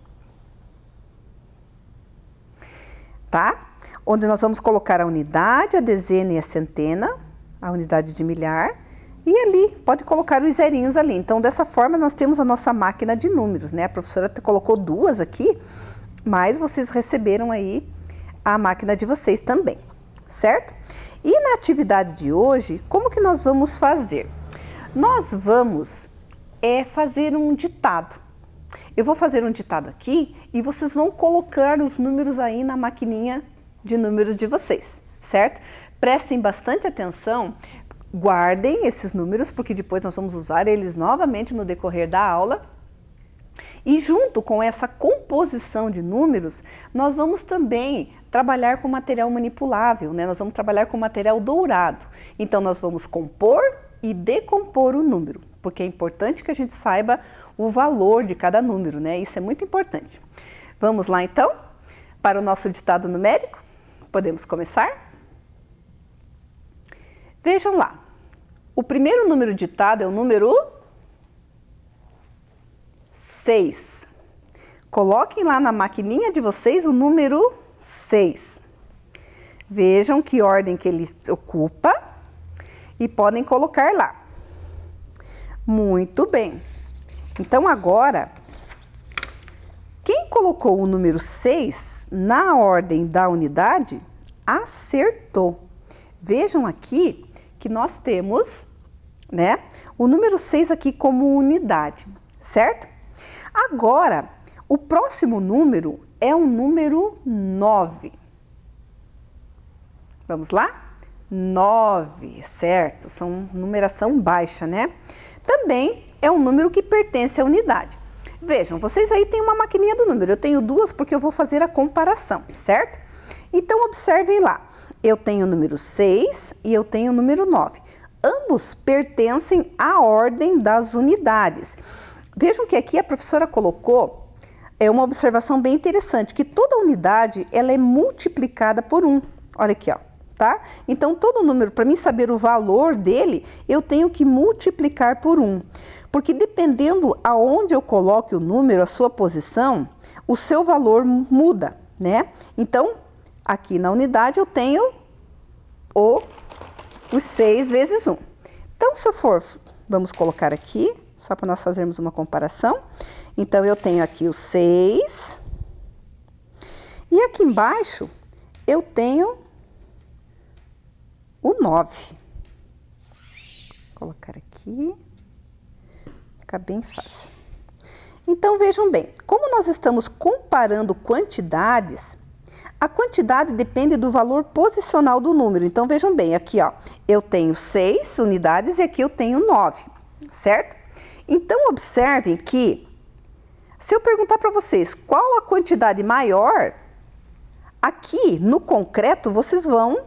Tá? Onde nós vamos colocar a unidade, a dezena e a centena, a unidade de milhar, e ali pode colocar os zerinhos ali. Então, dessa forma, nós temos a nossa máquina de números, né? A professora colocou duas aqui, mas vocês receberam aí a máquina de vocês também, certo? E na atividade de hoje, como que nós vamos fazer? Nós vamos fazer um ditado. Eu vou fazer um ditado aqui e vocês vão colocar os números aí na maquininha de números de vocês, certo? Prestem bastante atenção, guardem esses números, porque depois nós vamos usar eles novamente no decorrer da aula. E junto com essa composição de números, nós vamos também trabalhar com material manipulável, né? Nós vamos trabalhar com material dourado. Então, nós vamos compor e decompor o número, porque é importante que a gente saiba o valor de cada número, né? Isso é muito importante. Vamos lá, então, para o nosso ditado numérico? Podemos começar? Vejam lá. O primeiro número ditado é o número 6. Coloquem lá na maquininha de vocês o número 6. Vejam que ordem que ele ocupa e podem colocar lá. Muito bem. Então, agora, quem colocou o número 6 na ordem da unidade, acertou. Vejam aqui que nós temos, né, o número 6 aqui como unidade, certo? Agora, o próximo número é o número 9. Vamos lá? 9, certo? São numeração baixa, né? Também é um número que pertence à unidade. Vejam, vocês aí têm uma maquininha do número. Eu tenho duas porque eu vou fazer a comparação, certo? Então, observem lá. Eu tenho o número 6 e eu tenho o número 9. Ambos pertencem à ordem das unidades. Vejam que aqui a professora colocou uma observação bem interessante, que toda unidade ela é multiplicada por 1. Olha aqui, ó. Tá? Então, todo número, para mim saber o valor dele, eu tenho que multiplicar por 1. Porque dependendo aonde eu coloque o número, a sua posição, o seu valor muda, né? Então, aqui na unidade eu tenho os 6 vezes 1. Então, se eu for, vamos colocar aqui, só para nós fazermos uma comparação. Então, eu tenho aqui o 6. E aqui embaixo, eu tenho o 9. Vou colocar aqui. Fica bem fácil. Então, vejam bem, como nós estamos comparando quantidades, a quantidade depende do valor posicional do número. Então, vejam bem, aqui, ó, eu tenho 6 unidades e aqui eu tenho 9, certo? Então, observem que, se eu perguntar para vocês qual a quantidade maior, aqui no concreto vocês vão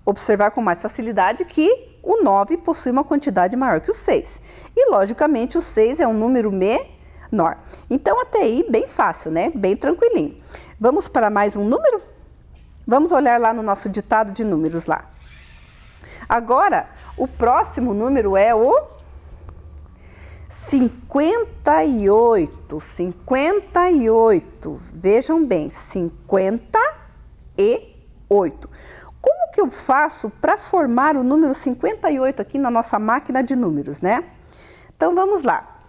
observar com mais facilidade que o 9 possui uma quantidade maior que o 6. E, logicamente, o 6 é um número menor. Então, até aí, bem fácil, né? Bem tranquilinho. Vamos para mais um número? Vamos olhar lá no nosso ditado de números lá. Agora, o próximo número é o 58. 58. Vejam bem, 58. Como que eu faço para formar o número 58 aqui na nossa máquina de números, né? Então, vamos lá.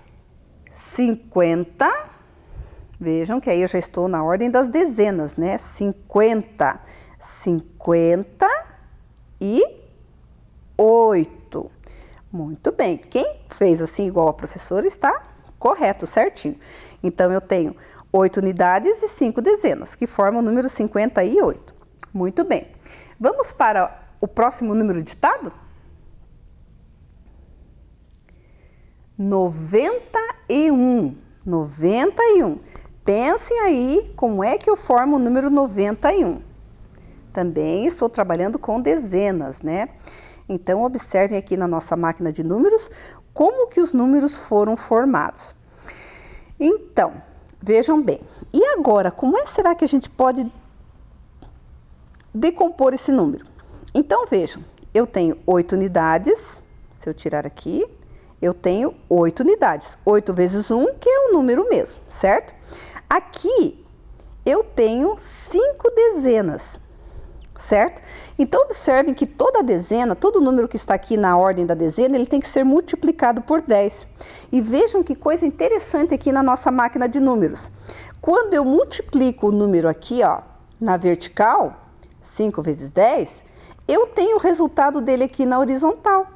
50, vejam que aí eu já estou na ordem das dezenas, né? 50, 58. Muito bem. Quem fez assim igual a professora está correto, certinho. Então, eu tenho 8 unidades e 5 dezenas, que formam o número 58. Muito bem. Vamos para o próximo número ditado? 91. 91. Pensem aí como é que eu formo o número 91. Também estou trabalhando com dezenas, né? Então, observem aqui na nossa máquina de números como que os números foram formados. Então, vejam bem. E agora, será que a gente pode decompor esse número? Então, vejam, eu tenho 8 unidades, se eu tirar aqui, eu tenho 8 unidades. 8 vezes 1, que é o número mesmo, certo? Aqui, eu tenho 5 dezenas, certo? Então, observem que toda dezena, todo número que está aqui na ordem da dezena, ele tem que ser multiplicado por 10. E vejam que coisa interessante aqui na nossa máquina de números. Quando eu multiplico o número aqui, ó, na vertical, 5 vezes 10, eu tenho o resultado dele aqui na horizontal,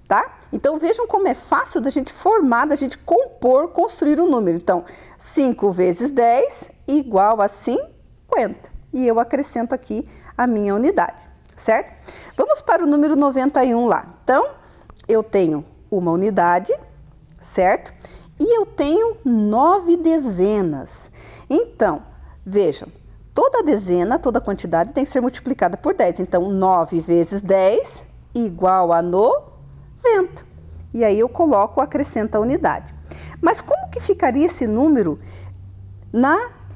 tá? Então, vejam como é fácil da gente formar, da gente compor, construir um número. Então, 5 vezes 10 igual a 50. E eu acrescento aqui a minha unidade, certo? Vamos para o número 91 lá. Então, eu tenho uma unidade, certo? E eu tenho 9 dezenas. Então, vejam, toda dezena, toda quantidade tem que ser multiplicada por 10. Então, 9 vezes 10 igual a 90. E aí eu coloco, acrescento a unidade. Mas como que ficaria esse número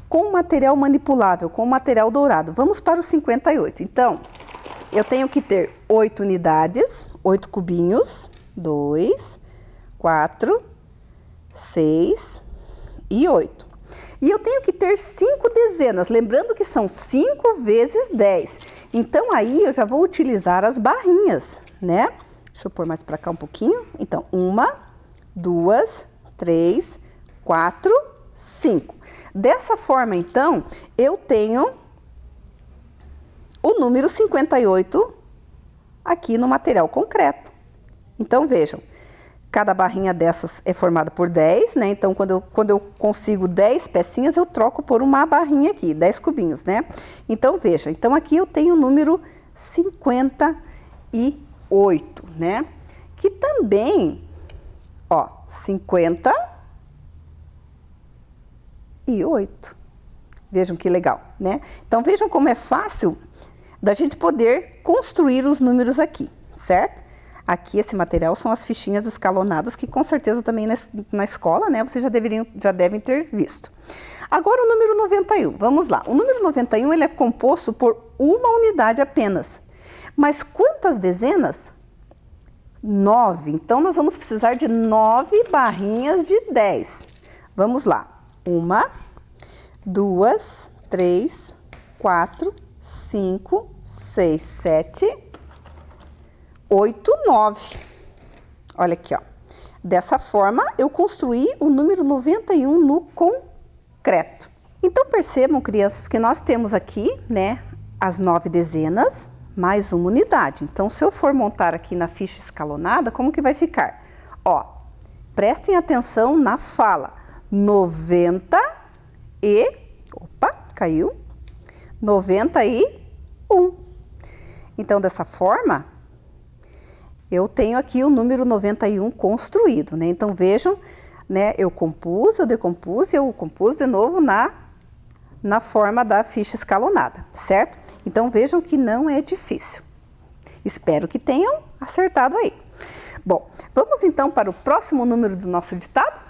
com material manipulável, com material dourado? Vamos para o 58. Então, eu tenho que ter 8 unidades, 8 cubinhos, 2, 4, 6, e 8. E eu tenho que ter 5 dezenas, lembrando que são 5 vezes 10. Então, aí eu já vou utilizar as barrinhas, né? Deixa eu pôr mais para cá um pouquinho. Então, 1, 2, 3, 4, 5. Dessa forma, então, eu tenho o número 58 aqui no material concreto. Então, vejam, cada barrinha dessas é formada por 10, né? Então, quando eu consigo 10 pecinhas, eu troco por uma barrinha aqui, 10 cubinhos, né? Então, veja, então aqui eu tenho o número 58, né? Que também, ó, 58. Vejam que legal, né? Então, vejam como é fácil da gente poder construir os números aqui, certo? Aqui esse material são as fichinhas escalonadas que com certeza também na escola, né, vocês já devem ter visto. Agora o número 91, vamos lá. O número 91 ele é composto por uma unidade apenas. Mas quantas dezenas? 9. Então nós vamos precisar de 9 barrinhas de 10. Vamos lá. 1, 2, 3, 4, 5, 6, 7, 8, 9. Olha aqui, ó. Dessa forma, eu construí o número 91 no concreto. Então, percebam, crianças, que nós temos aqui, né, as 9 dezenas, mais uma unidade. Então, se eu for montar aqui na ficha escalonada, como que vai ficar? Ó, prestem atenção na fala. 90 e... Opa, caiu. 91. Então, dessa forma, eu tenho aqui o número 91 construído, né? Então, vejam, né? Eu compus, eu decompus e eu compus de novo na forma da ficha escalonada, certo? Então, vejam que não é difícil. Espero que tenham acertado aí. Bom, vamos então para o próximo número do nosso ditado?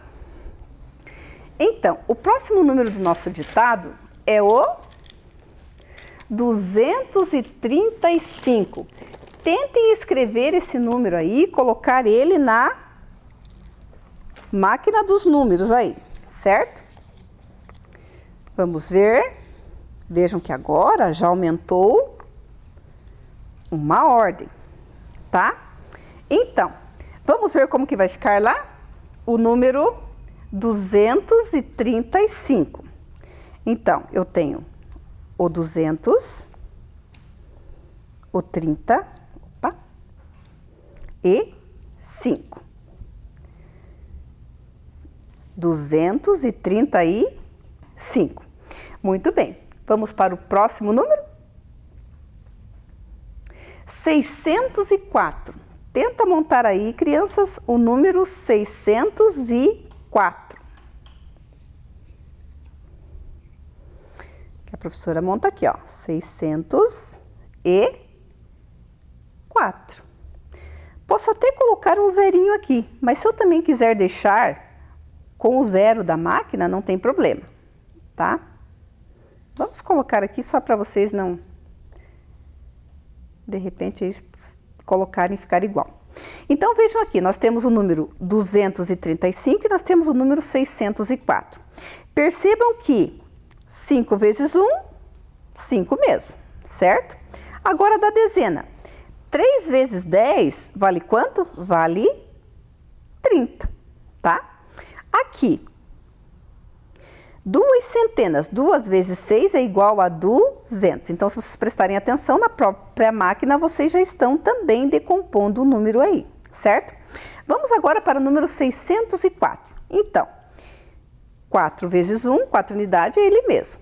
Então, o próximo número do nosso ditado é o 235. Tentem escrever esse número aí, colocar ele na máquina dos números aí, certo? Vamos ver. Vejam que agora já aumentou uma ordem, tá? Então, vamos ver como que vai ficar lá o número 235. Então, eu tenho o 200, o 30... e 5. 235. Muito bem. Vamos para o próximo número? 604. Tenta montar aí, crianças, o número 604. Que a professora monta aqui, ó. 604. Posso até colocar um zerinho aqui, mas se eu também quiser deixar com o zero da máquina, não tem problema, tá? Vamos colocar aqui só para vocês não, de repente, eles colocarem e ficar igual. Então, vejam aqui, nós temos o número 235 e nós temos o número 604. Percebam que 5 vezes 1, 5 mesmo, certo? Agora, da dezena. 3 vezes 10 vale quanto? Vale 30, tá? Aqui, 2 centenas, 2 vezes 6 é igual a 200. Então, se vocês prestarem atenção, na própria máquina, vocês já estão também decompondo o número aí, certo? Vamos agora para o número 604. Então, 4 vezes 1, 4 unidades, é ele mesmo.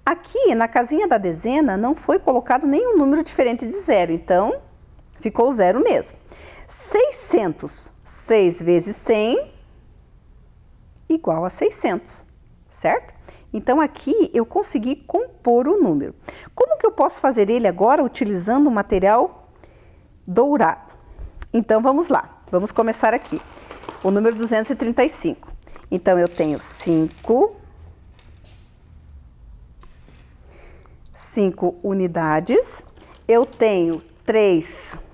Aqui, na casinha da dezena, não foi colocado nenhum número diferente de zero, então ficou zero mesmo. 600, 6 vezes 100, igual a 600, certo? Então, aqui eu consegui compor o número. Como que eu posso fazer ele agora utilizando o material dourado? Então, vamos lá. Vamos começar aqui. O número 235. Então, eu tenho 5 unidades. Eu tenho 3...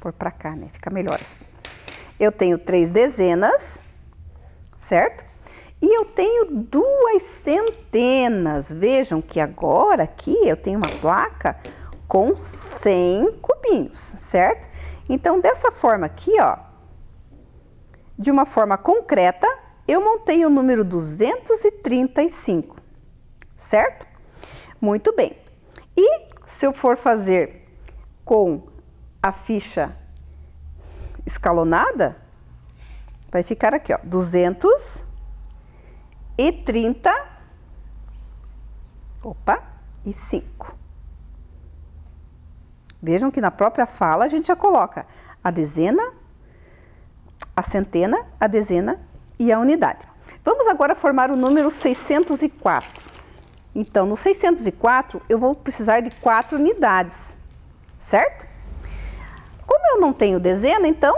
Vou pôr para cá, né? Fica melhor assim. Eu tenho 3 dezenas, certo? E eu tenho 2 centenas. Vejam que agora aqui eu tenho uma placa com 100 cubinhos, certo? Então, dessa forma aqui, ó, de uma forma concreta, eu montei o número 235, certo? Muito bem. E se eu for fazer com a ficha escalonada, vai ficar aqui, ó, 235. Vejam que na própria fala a gente já coloca a dezena, a centena, a dezena e a unidade. Vamos agora formar o número 604. Então, no 604, eu vou precisar de 4 unidades, certo? Como eu não tenho dezena, então,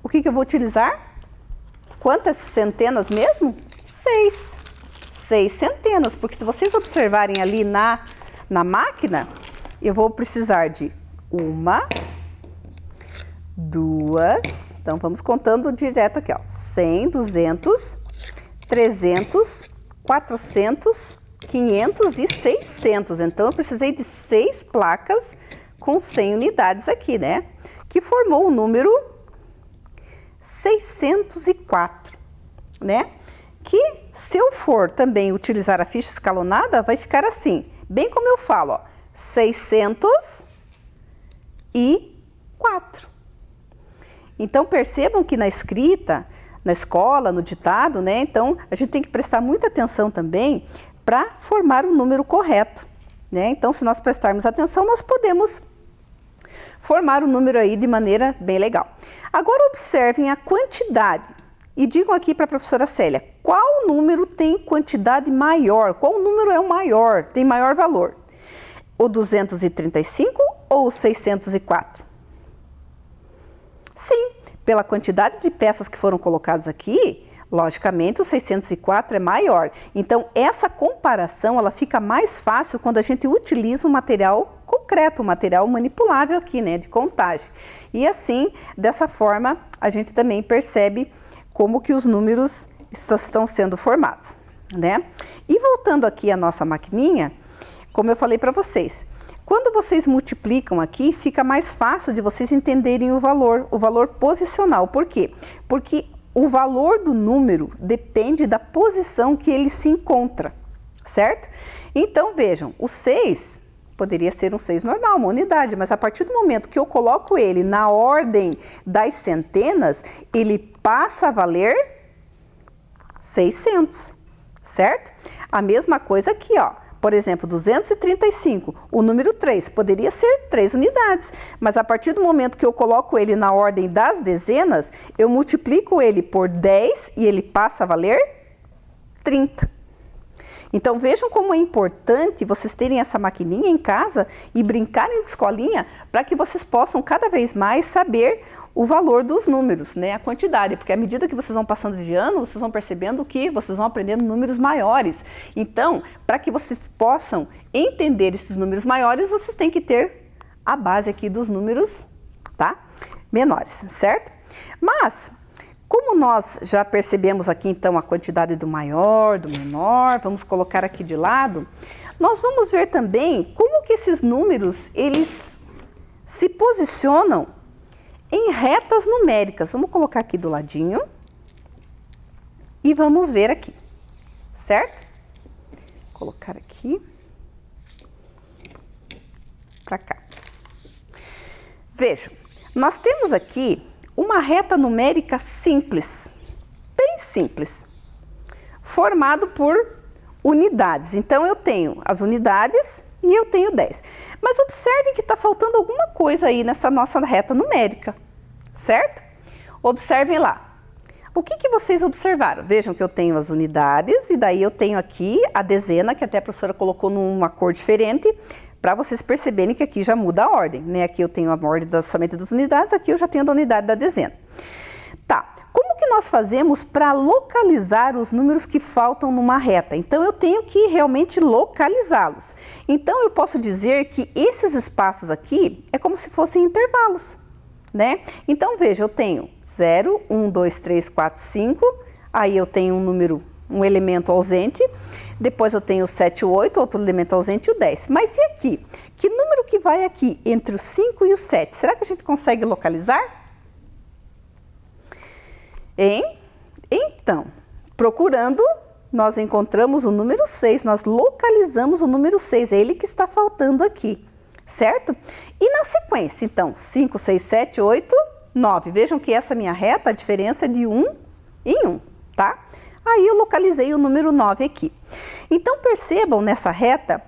o que eu vou utilizar? Quantas centenas mesmo? 6. 6 centenas, porque se vocês observarem ali na máquina, eu vou precisar de 1, 2, então vamos contando direto aqui, ó, 100, 200, 300, 400, 500 e 600. Então, eu precisei de 6 placas com 100 unidades aqui, né? Que formou o número 604, né? Que se eu for também utilizar a ficha escalonada, vai ficar assim, bem como eu falo, ó, 604. Então, percebam que na escrita, na escola, no ditado, né? Então, a gente tem que prestar muita atenção também para formar o número correto, né? Então, se nós prestarmos atenção, nós podemos formar o número aí de maneira bem legal. Agora, observem a quantidade e digam aqui para a professora Célia, qual número tem quantidade maior? Qual número é o maior, tem maior valor? O 235 ou o 604? Sim, pela quantidade de peças que foram colocadas aqui, logicamente o 604 é maior. Então, essa comparação ela fica mais fácil quando a gente utiliza um material concreto, um material manipulável aqui, né, de contagem. E assim, dessa forma, a gente também percebe como que os números estão sendo formados, né? E voltando aqui à nossa maquininha, como eu falei para vocês, quando vocês multiplicam aqui, fica mais fácil de vocês entenderem o valor posicional. Por quê? Porque o valor do número depende da posição que ele se encontra, certo? Então, vejam, o 6 poderia ser um 6 normal, uma unidade, mas a partir do momento que eu coloco ele na ordem das centenas, ele passa a valer 600, certo? A mesma coisa aqui, ó. Por exemplo, 235, o número 3 poderia ser 3 unidades, mas a partir do momento que eu coloco ele na ordem das dezenas, eu multiplico ele por 10 e ele passa a valer 30. Então, vejam como é importante vocês terem essa maquininha em casa e brincarem de escolinha para que vocês possam cada vez mais saber o valor dos números, né? A quantidade, porque à medida que vocês vão passando de ano, vocês vão percebendo que vocês vão aprendendo números maiores. Então, para que vocês possam entender esses números maiores, vocês têm que ter a base aqui dos números, tá? Menores, certo? Mas, como nós já percebemos aqui, então, a quantidade do maior, do menor, vamos colocar aqui de lado, nós vamos ver também como que esses números, eles se posicionam em retas numéricas. Vamos colocar aqui do ladinho e vamos ver aqui, certo? Vou colocar aqui para cá. Vejam, nós temos aqui uma reta numérica simples, bem simples, formado por unidades. Então, eu tenho as unidades e eu tenho 10. Mas observem que está faltando alguma coisa aí nessa nossa reta numérica, certo? Observem lá. O que vocês observaram? Vejam que eu tenho as unidades e daí eu tenho aqui a dezena, que até a professora colocou numa cor diferente, para vocês perceberem que aqui já muda a ordem, né? Aqui eu tenho a ordem somente das unidades, aqui eu já tenho a unidade da dezena. Tá. Como que nós fazemos para localizar os números que faltam numa reta? Então, eu tenho que realmente localizá-los. Então, eu posso dizer que esses espaços aqui é como se fossem intervalos, né? Então, veja, eu tenho 0, 1, 2, 3, 4, 5, aí eu tenho um número, um elemento ausente. Depois eu tenho o 7 e o 8, outro elemento ausente e o 10. Mas e aqui? Que número que vai aqui entre o 5 e o 7? Será que a gente consegue localizar? Hein? Então, procurando, nós encontramos o número 6, nós localizamos o número 6, é ele que está faltando aqui, certo? E na sequência, então, 5, 6, 7, 8, 9. Vejam que essa minha reta, a diferença é de 1 em 1, tá? Aí eu localizei o número 9 aqui. Então percebam nessa reta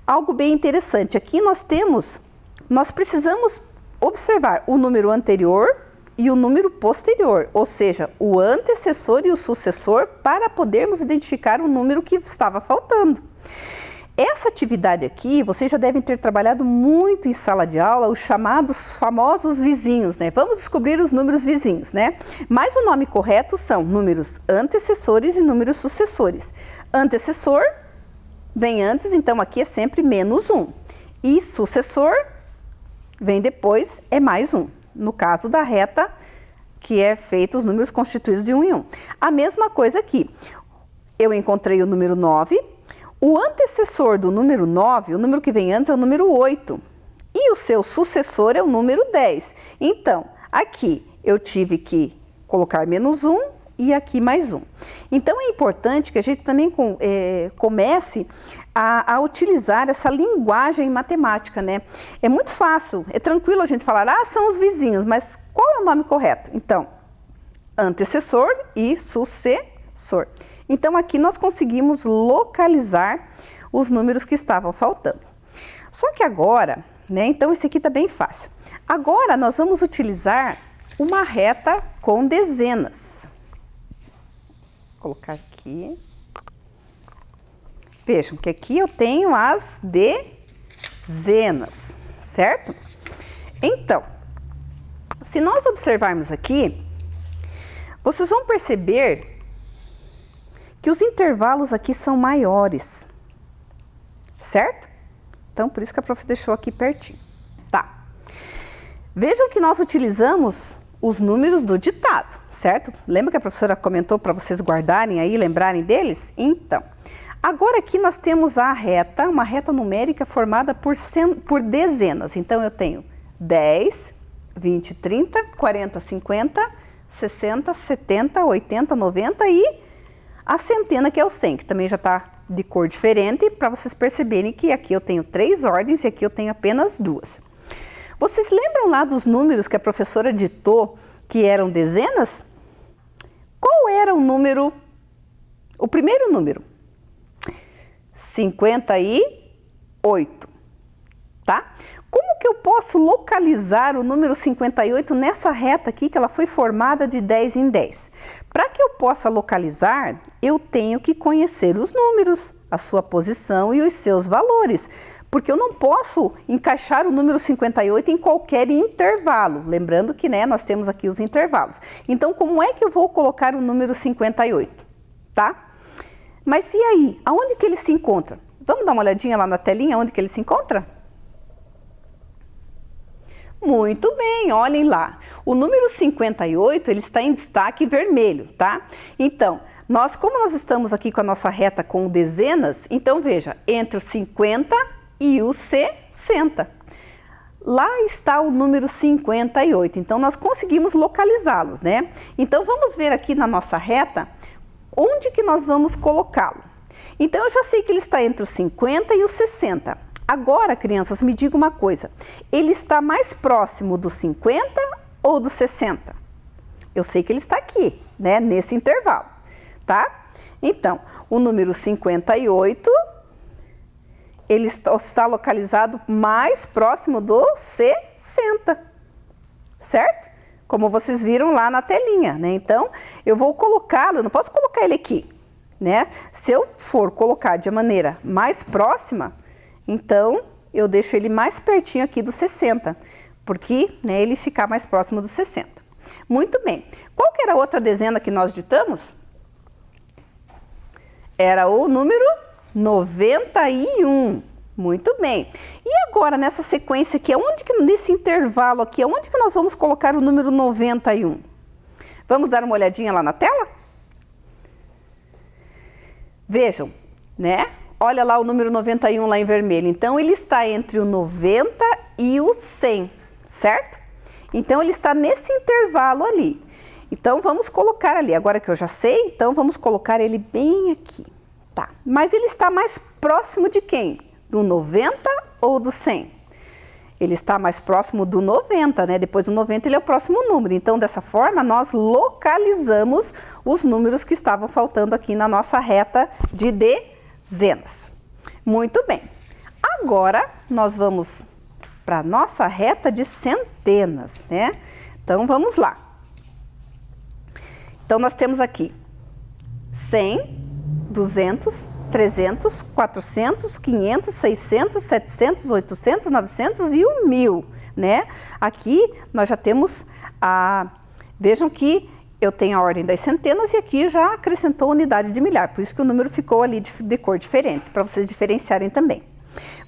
algo bem interessante. Aqui nós precisamos observar o número anterior e o número posterior, ou seja, o antecessor e o sucessor, para podermos identificar o número que estava faltando. Essa atividade aqui, vocês já devem ter trabalhado muito em sala de aula, os chamados famosos vizinhos, né? Vamos descobrir os números vizinhos, né? Mas o nome correto são números antecessores e números sucessores. Antecessor vem antes, então aqui é sempre menos 1. E sucessor vem depois, é mais 1. No caso da reta, que é feito os números constituídos de 1 em 1. A mesma coisa aqui. Eu encontrei o número 9. O antecessor do número 9, o número que vem antes é o número 8. E o seu sucessor é o número 10. Então, aqui eu tive que colocar menos 1 e aqui mais 1. Então, é importante que a gente também comece a utilizar essa linguagem matemática, né? É muito fácil, é tranquilo a gente falar, são os vizinhos, mas qual é o nome correto? Então, antecessor e sucessor. Então, aqui nós conseguimos localizar os números que estavam faltando. Só que agora, né, então esse aqui está bem fácil. Agora, nós vamos utilizar uma reta com dezenas. Vou colocar aqui. Vejam que aqui eu tenho as dezenas, certo? Então, se nós observarmos aqui, vocês vão perceber que os intervalos aqui são maiores, certo? Então, por isso que a prof deixou aqui pertinho. Tá. Vejam que nós utilizamos os números do ditado, certo? Lembra que a professora comentou para vocês guardarem aí, lembrarem deles? Então, agora aqui nós temos a reta, uma reta numérica formada por dezenas. Então, eu tenho 10, 20, 30, 40, 50, 60, 70, 80, 90 e a centena, que é o 100, que também já está de cor diferente, para vocês perceberem que aqui eu tenho 3 ordens e aqui eu tenho apenas 2. Vocês lembram lá dos números que a professora ditou, que eram dezenas? Qual era o número, o primeiro número? 58, tá? Como que eu posso localizar o número 58 nessa reta aqui, que ela foi formada de 10 em 10? Para que eu possa localizar, eu tenho que conhecer os números, a sua posição e os seus valores. Porque eu não posso encaixar o número 58 em qualquer intervalo. Lembrando que, né, nós temos aqui os intervalos. Então, como é que eu vou colocar o número 58? Tá? Mas e aí? Aonde que ele se encontra? Vamos dar uma olhadinha lá na telinha, onde que ele se encontra? Muito bem, olhem lá. O número 58, ele está em destaque vermelho, tá? Então, como nós estamos aqui com a nossa reta com dezenas, então veja, entre o 50 e o 60. Lá está o número 58, então nós conseguimos localizá-los, né? Então, vamos ver aqui na nossa reta, onde que nós vamos colocá-lo. Então, eu já sei que ele está entre os 50 e os 60. Agora, crianças, me diga uma coisa, ele está mais próximo do 50 ou do 60? Eu sei que ele está aqui, né, nesse intervalo, tá? Então, o número 58, ele está localizado mais próximo do 60, certo? Como vocês viram lá na telinha, né? Então, eu vou colocá-lo, eu não posso colocar ele aqui, né? Se eu for colocar de maneira mais próxima, então, eu deixo ele mais pertinho aqui do 60, porque, né, ele ficar mais próximo do 60. Muito bem. Qual que era a outra dezena que nós ditamos? Era o número 91. Muito bem. E agora, nessa sequência aqui, nesse intervalo aqui, onde que nós vamos colocar o número 91? Vamos dar uma olhadinha lá na tela? Vejam, né? Olha lá o número 91 lá em vermelho. Então, ele está entre o 90 e o 100, certo? Então, ele está nesse intervalo ali. Então, vamos colocar ali. Agora que eu já sei, então vamos colocar ele bem aqui. Tá. Mas ele está mais próximo de quem? Do 90 ou do 100? Ele está mais próximo do 90, né? Depois do 90 ele é o próximo número. Então, dessa forma, nós localizamos os números que estavam faltando aqui na nossa reta de dezenas. Muito bem. Agora, nós vamos para a nossa reta de centenas, né? Então, vamos lá. Então, nós temos aqui 100, 200, 300, 400, 500, 600, 700, 800, 900 e o 1000, né? Aqui nós já temos vejam que eu tenho a ordem das centenas e aqui já acrescentou a unidade de milhar, por isso que o número ficou ali de cor diferente, para vocês diferenciarem também.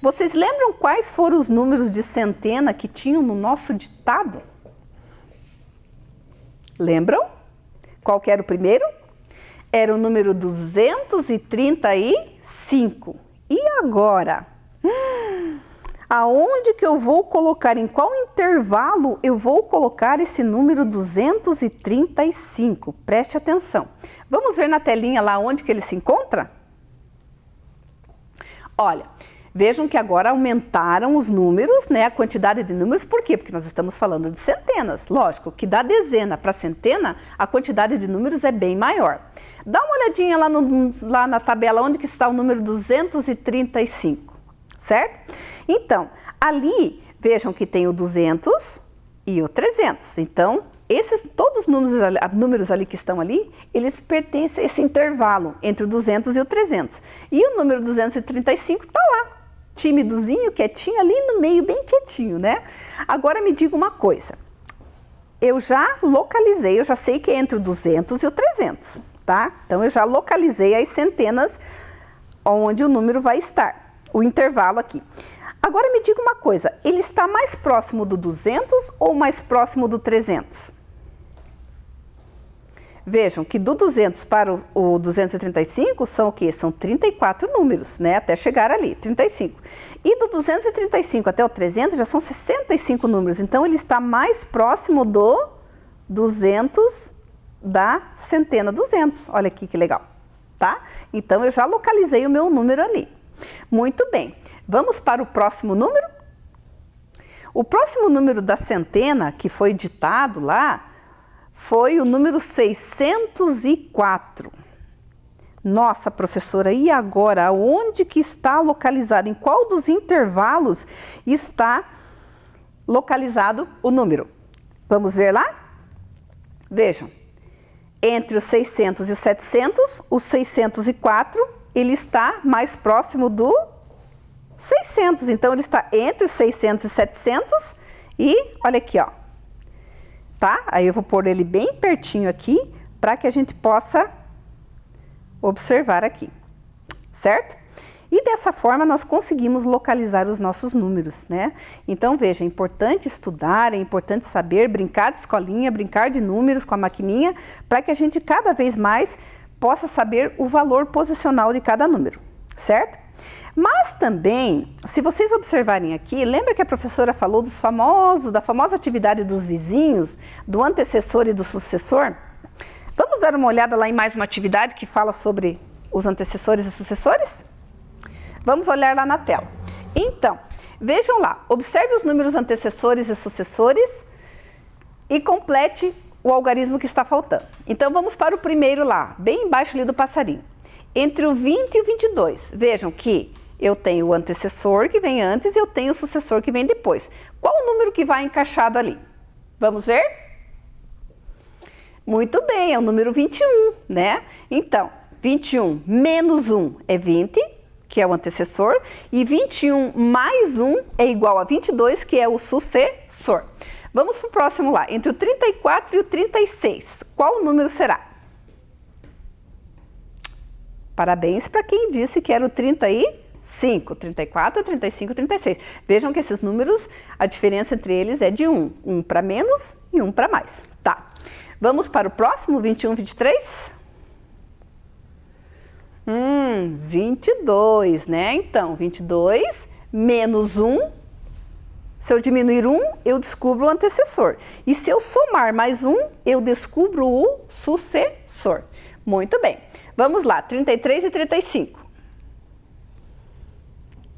Vocês lembram quais foram os números de centena que tinham no nosso ditado? Lembram? Qual que era o primeiro? Era o número 235. E agora? Aonde que eu vou colocar, em qual intervalo eu vou colocar esse número 235? Preste atenção. Vamos ver na telinha lá onde que ele se encontra? Olha, vejam que agora aumentaram os números, né? A quantidade de números, por quê? Porque nós estamos falando de centenas. Lógico que da dezena para centena, a quantidade de números é bem maior. Dá uma olhadinha lá na tabela onde que está o número 235, certo? Então, ali, vejam que tem o 200 e o 300. Então, todos os números ali que estão ali, eles pertencem a esse intervalo entre o 200 e o 300. E o número 235 está lá, timidozinho, quietinho, ali no meio, bem quietinho, né? Agora me diga uma coisa. Eu já localizei, eu já sei que é entre o 200 e o 300, tá? Então, eu já localizei as centenas onde o número vai estar, o intervalo aqui. Agora me diga uma coisa, ele está mais próximo do 200 ou mais próximo do 300? Vejam que do 200 para o 235 são o quê? São 34 números, né? Até chegar ali, 35. E do 235 até o 300 já são 65 números. Então, ele está mais próximo do 200 da centena 200. Olha aqui que legal, tá? Então, eu já localizei o meu número ali. Muito bem. Vamos para o próximo número? O próximo número da centena que foi ditado lá foi o número 604. Nossa, professora, e agora? Onde que está localizado? Em qual dos intervalos está localizado o número? Vamos ver lá? Vejam, entre os 600 e os 700, o 604, ele está mais próximo do 600. Então, ele está entre os 600 e 700 e, olha aqui, ó. Tá? Aí eu vou pôr ele bem pertinho aqui para que a gente possa observar aqui, certo? E dessa forma nós conseguimos localizar os nossos números, né? Então veja, é importante estudar, é importante saber, brincar de escolinha, brincar de números com a maquininha, para que a gente cada vez mais possa saber o valor posicional de cada número, certo? Mas também, se vocês observarem aqui, lembra que a professora falou da famosa atividade dos vizinhos, do antecessor e do sucessor? Vamos dar uma olhada lá em mais uma atividade que fala sobre os antecessores e sucessores? Vamos olhar lá na tela. Então, vejam lá, observe os números antecessores e sucessores e complete o algarismo que está faltando. Então, vamos para o primeiro lá, bem embaixo ali do passarinho. Entre o 20 e o 22, vejam que eu tenho o antecessor que vem antes e eu tenho o sucessor que vem depois. Qual o número que vai encaixado ali? Vamos ver? Muito bem, é o número 21, né? Então, 21 menos 1 é 20, que é o antecessor, e 21 mais 1 é igual a 22, que é o sucessor. Vamos para o próximo lá, entre o 34 e o 36, qual o número será? Parabéns para quem disse que era o 35, 34, 35, 36. Vejam que esses números, a diferença entre eles é de 1. Um para menos e um para mais. Tá. Vamos para o próximo, 21, 23. 22, né? Então, 22 menos 1, se eu diminuir 1, eu descubro o antecessor. E se eu somar mais 1, eu descubro o sucessor. Muito bem. Vamos lá, 33 e 35.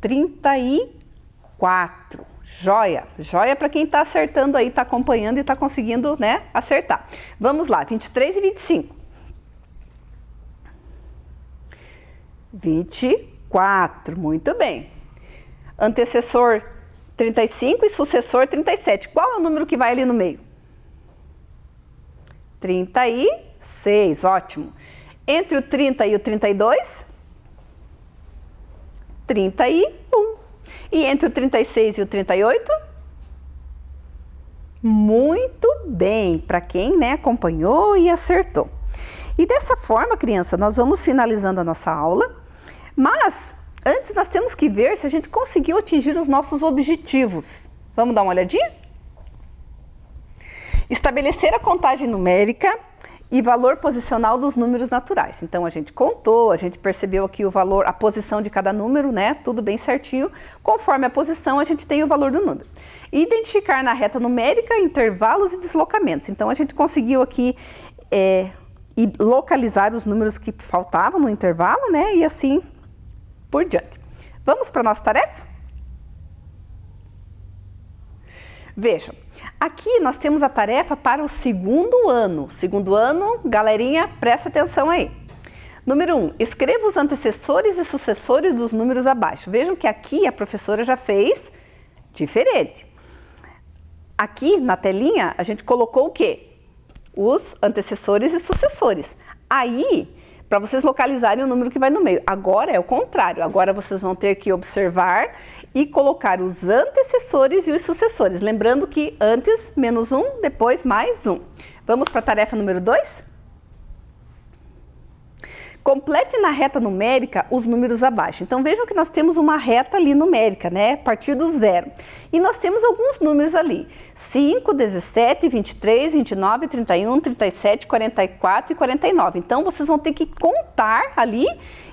34. Joia. Joia para quem está acertando aí, está acompanhando e está conseguindo, né, acertar. Vamos lá, 23 e 25. 24. Muito bem. Antecessor 35 e sucessor 37. Qual é o número que vai ali no meio? 36. Ótimo. Entre o 30 e o 32? 31. E entre o 36 e o 38? Muito bem, para quem, né, acompanhou e acertou. E dessa forma, criança, nós vamos finalizando a nossa aula, mas antes nós temos que ver se a gente conseguiu atingir os nossos objetivos. Vamos dar uma olhadinha? Estabelecer a contagem numérica e valor posicional dos números naturais. Então a gente contou, a gente percebeu aqui o valor, a posição de cada número, né? Tudo bem certinho. Conforme a posição, a gente tem o valor do número. Identificar na reta numérica intervalos e deslocamentos. Então a gente conseguiu aqui e localizar os números que faltavam no intervalo, né? E assim por diante. Vamos para a nossa tarefa? Vejam, aqui nós temos a tarefa para o segundo ano. Segundo ano, galerinha, presta atenção aí. Número 1, escreva os antecessores e sucessores dos números abaixo. Vejam que aqui a professora já fez diferente. Aqui na telinha a gente colocou o quê? Os antecessores e sucessores. Aí, para vocês localizarem o número que vai no meio. Agora é o contrário. Agora vocês vão ter que observar e colocar os antecessores e os sucessores. Lembrando que antes, menos 1, depois mais 1. Vamos para a tarefa número 2? Complete na reta numérica os números abaixo. Então vejam que nós temos uma reta ali numérica, né? A partir do 0. E nós temos alguns números ali. 5, 17, 23, 29, 31, 37, 44 e 49. Então vocês vão ter que contar ali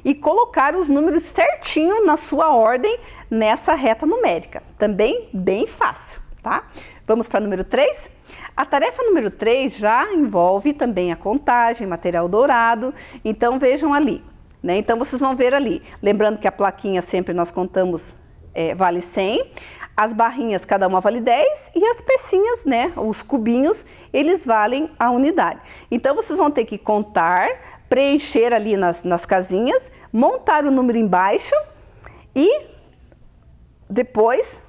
e colocar os números certinho na sua ordem nessa reta numérica. Também bem fácil, tá? Vamos para o número 3? A tarefa número 3 já envolve também a contagem, material dourado, então vejam ali, né? Então vocês vão ver ali, lembrando que a plaquinha sempre nós contamos vale 100, as barrinhas cada uma vale 10 e as pecinhas, né, os cubinhos, eles valem a unidade. Então vocês vão ter que contar, preencher ali nas casinhas, montar o número embaixo e depois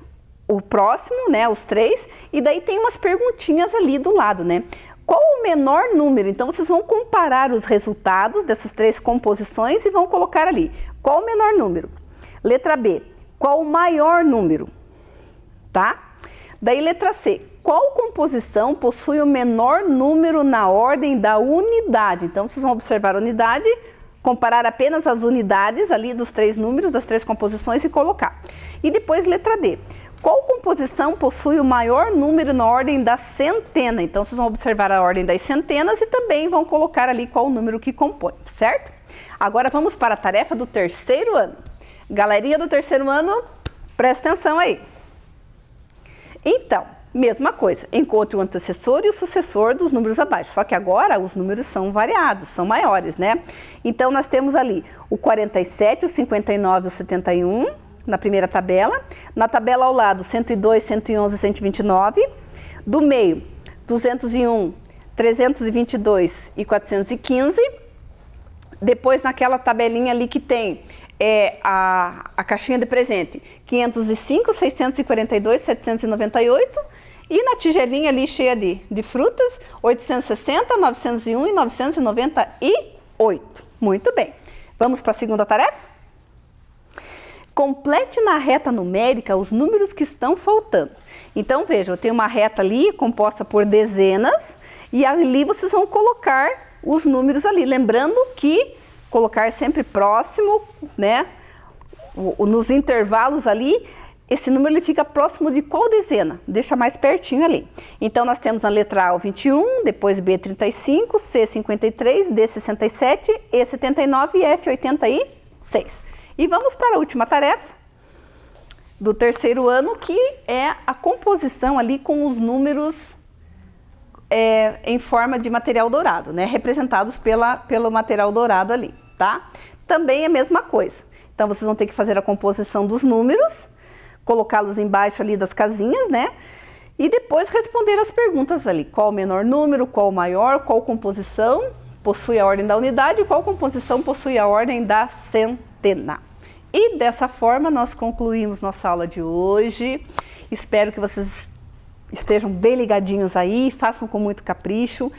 o próximo, né, os 3, e daí tem umas perguntinhas ali do lado, né? Qual o menor número? Então vocês vão comparar os resultados dessas 3 composições e vão colocar ali. Qual o menor número? Letra B, qual o maior número? Tá? Daí letra C, qual composição possui o menor número na ordem da unidade? Então vocês vão observar a unidade, comparar apenas as unidades ali dos 3 números, das 3 composições e colocar. E depois letra D. Qual composição possui o maior número na ordem da centena? Então, vocês vão observar a ordem das centenas e também vão colocar ali qual o número que compõe, certo? Agora, vamos para a tarefa do terceiro ano. Galerinha do terceiro ano, presta atenção aí. Então, mesma coisa, encontre o antecessor e o sucessor dos números abaixo. Só que agora os números são variados, são maiores, né? Então, nós temos ali o 47, o 59 e o 71... na primeira tabela, na tabela ao lado 102, 111 e 129, do meio 201, 322 e 415, depois naquela tabelinha ali que tem a caixinha de presente 505, 642, 798 e na tigelinha ali cheia de frutas 860, 901 e 998. Muito bem, vamos para a segunda tarefa? Complete na reta numérica os números que estão faltando. Então, veja, eu tenho uma reta ali composta por dezenas e ali vocês vão colocar os números ali. Lembrando que colocar sempre próximo, né, nos intervalos ali, esse número ele fica próximo de qual dezena? Deixa mais pertinho ali. Então, nós temos na letra A o 21, depois B 35, C 53, D 67, E 79 e F 86. E vamos para a última tarefa do terceiro ano, que é a composição ali com os números em forma de material dourado, né? Representados pelo material dourado ali, tá? Também é a mesma coisa. Então, vocês vão ter que fazer a composição dos números, colocá-los embaixo ali das casinhas, né? E depois responder as perguntas ali. Qual o menor número, qual o maior, qual composição possui a ordem da unidade e qual composição possui a ordem da centena. E dessa forma nós concluímos nossa aula de hoje. Espero que vocês estejam bem ligadinhos aí, façam com muito capricho.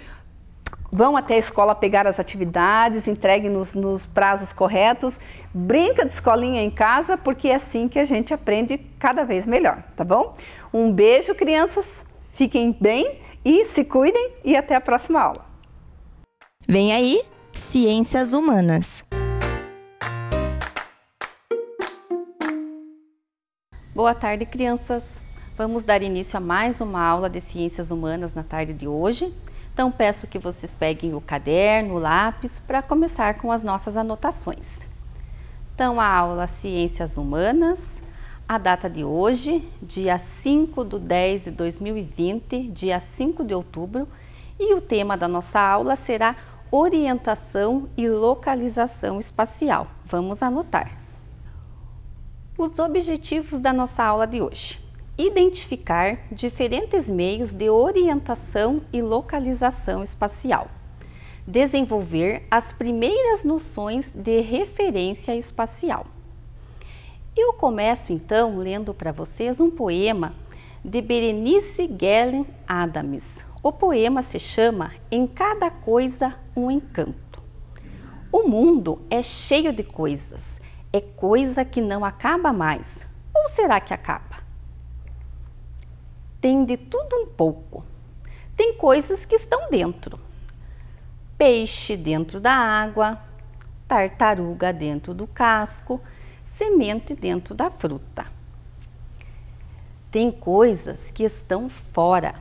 Vão até a escola pegar as atividades, entreguem nos prazos corretos. Brinca de escolinha em casa, porque é assim que a gente aprende cada vez melhor, tá bom? Um beijo, crianças. Fiquem bem e se cuidem e até a próxima aula. Vem aí, Ciências Humanas. Boa tarde, crianças. Vamos dar início a mais uma aula de Ciências Humanas na tarde de hoje. Então, peço que vocês peguem o caderno, o lápis, para começar com as nossas anotações. Então, a aula Ciências Humanas, a data de hoje, dia 5/10/2020, dia 5 de outubro, e o tema da nossa aula será Orientação e Localização Espacial. Vamos anotar. Os objetivos da nossa aula de hoje. Identificar diferentes meios de orientação e localização espacial. Desenvolver as primeiras noções de referência espacial. Eu começo então lendo para vocês um poema de Berenice Gellen Adams. O poema se chama Em Cada Coisa um Encanto. O mundo é cheio de coisas, é coisa que não acaba mais. Ou será que acaba? Tem de tudo um pouco. Tem coisas que estão dentro. Peixe dentro da água, tartaruga dentro do casco, semente dentro da fruta. Tem coisas que estão fora.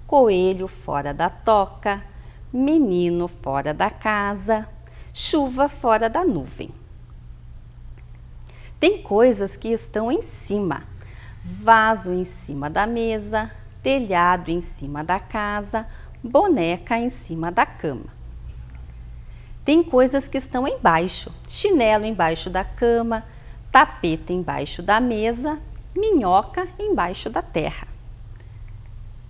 Coelho fora da toca, menino fora da casa, chuva fora da nuvem. Tem coisas que estão em cima. Vaso em cima da mesa, telhado em cima da casa, boneca em cima da cama. Tem coisas que estão embaixo, chinelo embaixo da cama, tapete embaixo da mesa, minhoca embaixo da terra.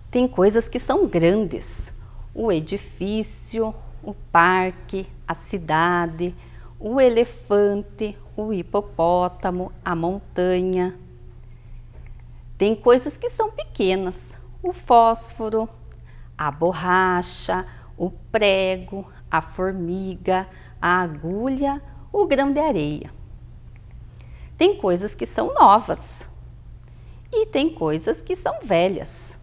Tem coisas que são grandes, o edifício, o parque, a cidade, o elefante, o hipopótamo, a montanha. Tem coisas que são pequenas, o fósforo, a borracha, o prego, a formiga, a agulha, o grão de areia. Tem coisas que são novas e tem coisas que são velhas.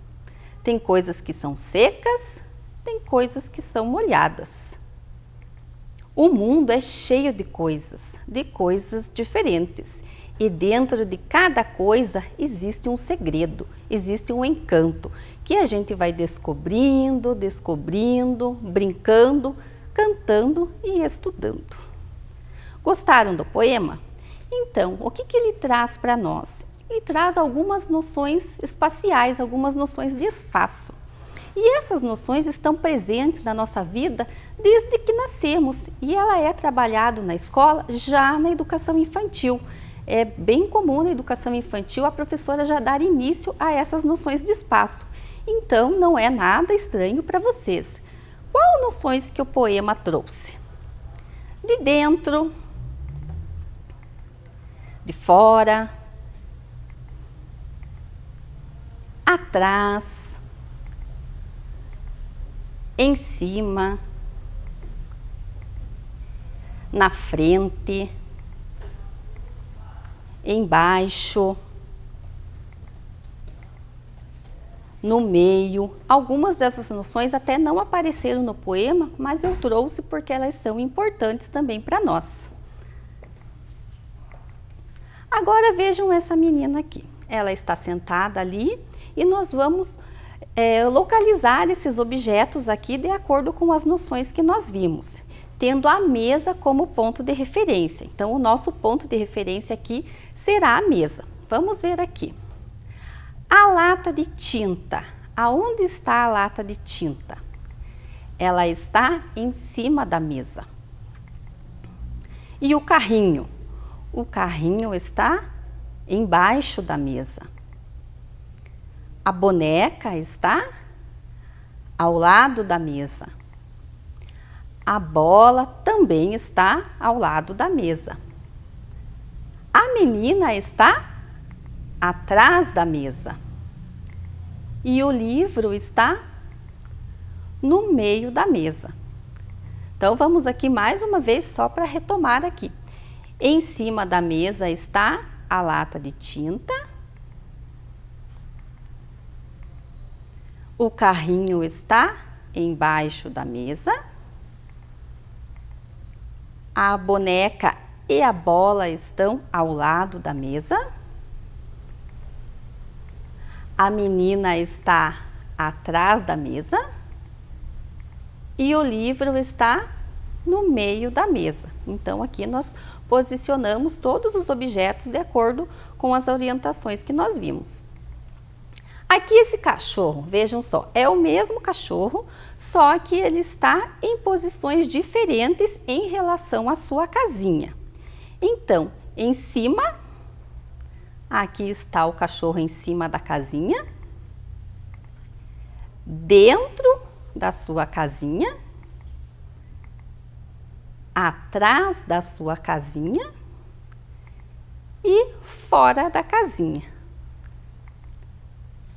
Tem coisas que são secas, tem coisas que são molhadas. O mundo é cheio de coisas diferentes. E dentro de cada coisa existe um segredo, existe um encanto, que a gente vai descobrindo, brincando, cantando e estudando. Gostaram do poema? Então, o que ele traz para nós? Ele traz algumas noções espaciais, algumas noções de espaço. E essas noções estão presentes na nossa vida desde que nascemos, e ela é trabalhada na escola já na educação infantil. É bem comum na educação infantil a professora já dar início a essas noções de espaço. Então, não é nada estranho para vocês. Qual noções que o poema trouxe? De dentro, de fora, atrás, em cima, na frente, embaixo, no meio. Algumas dessas noções até não apareceram no poema, mas eu trouxe porque elas são importantes também para nós. Agora vejam essa menina aqui. ela está sentada ali e nós vamos localizar esses objetos aqui de acordo com as noções que nós vimos, tendo a mesa como ponto de referência. Então, o nosso ponto de referência aqui será a mesa. Vamos ver aqui. A lata de tinta. Aonde está a lata de tinta? Ela está em cima da mesa. E o carrinho? O carrinho está embaixo da mesa. A boneca está ao lado da mesa. A bola também está ao lado da mesa. A menina está atrás da mesa. E o livro está no meio da mesa. Então, vamos aqui mais uma vez só para retomar aqui. Em cima da mesa está a lata de tinta. O carrinho está embaixo da mesa. A boneca e a bola estão ao lado da mesa. A menina está atrás da mesa. E o livro está no meio da mesa. Então, aqui nós posicionamos todos os objetos de acordo com as orientações que nós vimos. Aqui esse cachorro, vejam só, é o mesmo cachorro, só que ele está em posições diferentes em relação à sua casinha. Então, em cima, aqui está o cachorro em cima da casinha. Dentro da sua casinha. Atrás da sua casinha. E fora da casinha.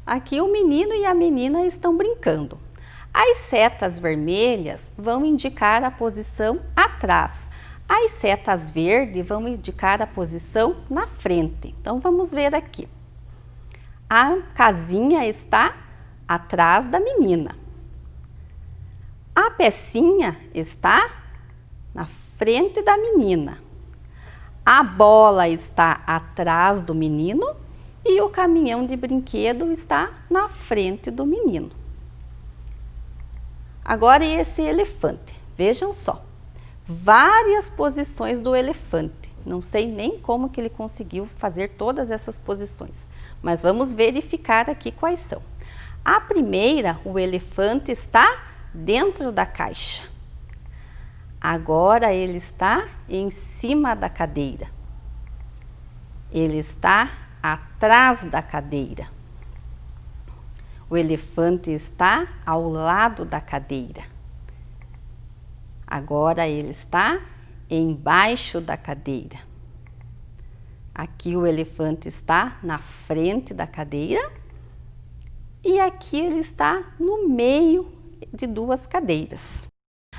Aqui o menino e a menina estão brincando. As setas vermelhas vão indicar a posição atrás. As setas verdes vão indicar a posição na frente. Então, vamos ver aqui. A casinha está atrás da menina. A pecinha está na frente da menina. A bola está atrás do menino. E o caminhão de brinquedo está na frente do menino. Agora esse elefante, vejam só, várias posições do elefante. Não sei nem como que ele conseguiu fazer todas essas posições, mas vamos verificar aqui quais são. A primeira, o elefante está dentro da caixa. Agora ele está em cima da cadeira. Ele está atrás da cadeira. O elefante está ao lado da cadeira. Agora ele está embaixo da cadeira. Aqui o elefante está na frente da cadeira e aqui ele está no meio de duas cadeiras.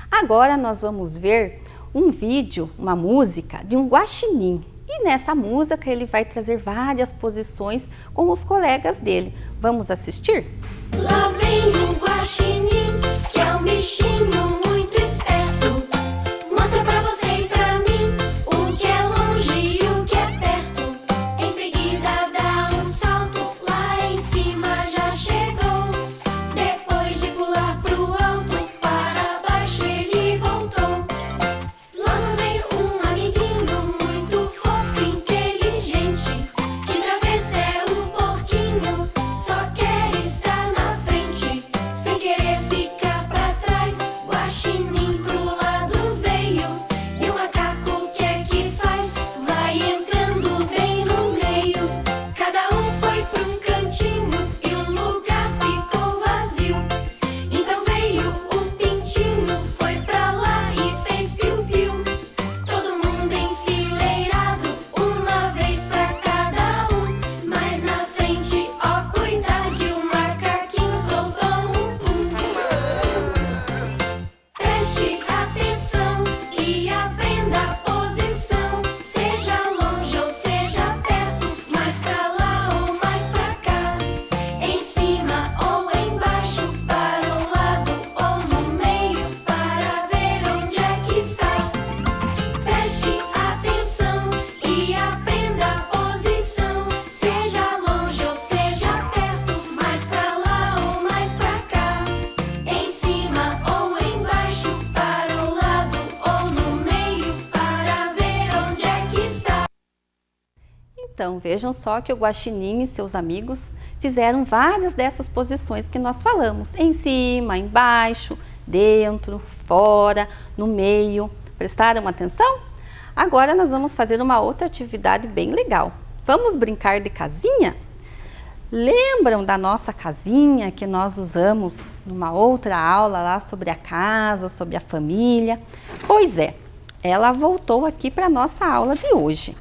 Agora nós vamos ver um vídeo, uma música de um guaxinim. E nessa música ele vai trazer várias posições com os colegas dele. Vamos assistir? Lá vem o guaxinim, que é um bichinho muito esperto. Mostra pra você e pra mim o que é longe e o que é perto. Em seguida dá um salto, lá em cima já chegou. Depois de pular pro alto, para baixo ele voltou. Lá vem um amiguinho muito fofo e inteligente. Que travesso é o porquinho, só quer estar na frente. Sem querer Então, vejam só que o Guaxinim e seus amigos fizeram várias dessas posições que nós falamos. Em cima, embaixo, dentro, fora, no meio. Prestaram atenção? Agora nós vamos fazer uma outra atividade bem legal. Vamos brincar de casinha? Lembram da nossa casinha que nós usamos numa outra aula lá sobre a casa, sobre a família? Pois é, ela voltou aqui para a nossa aula de hoje.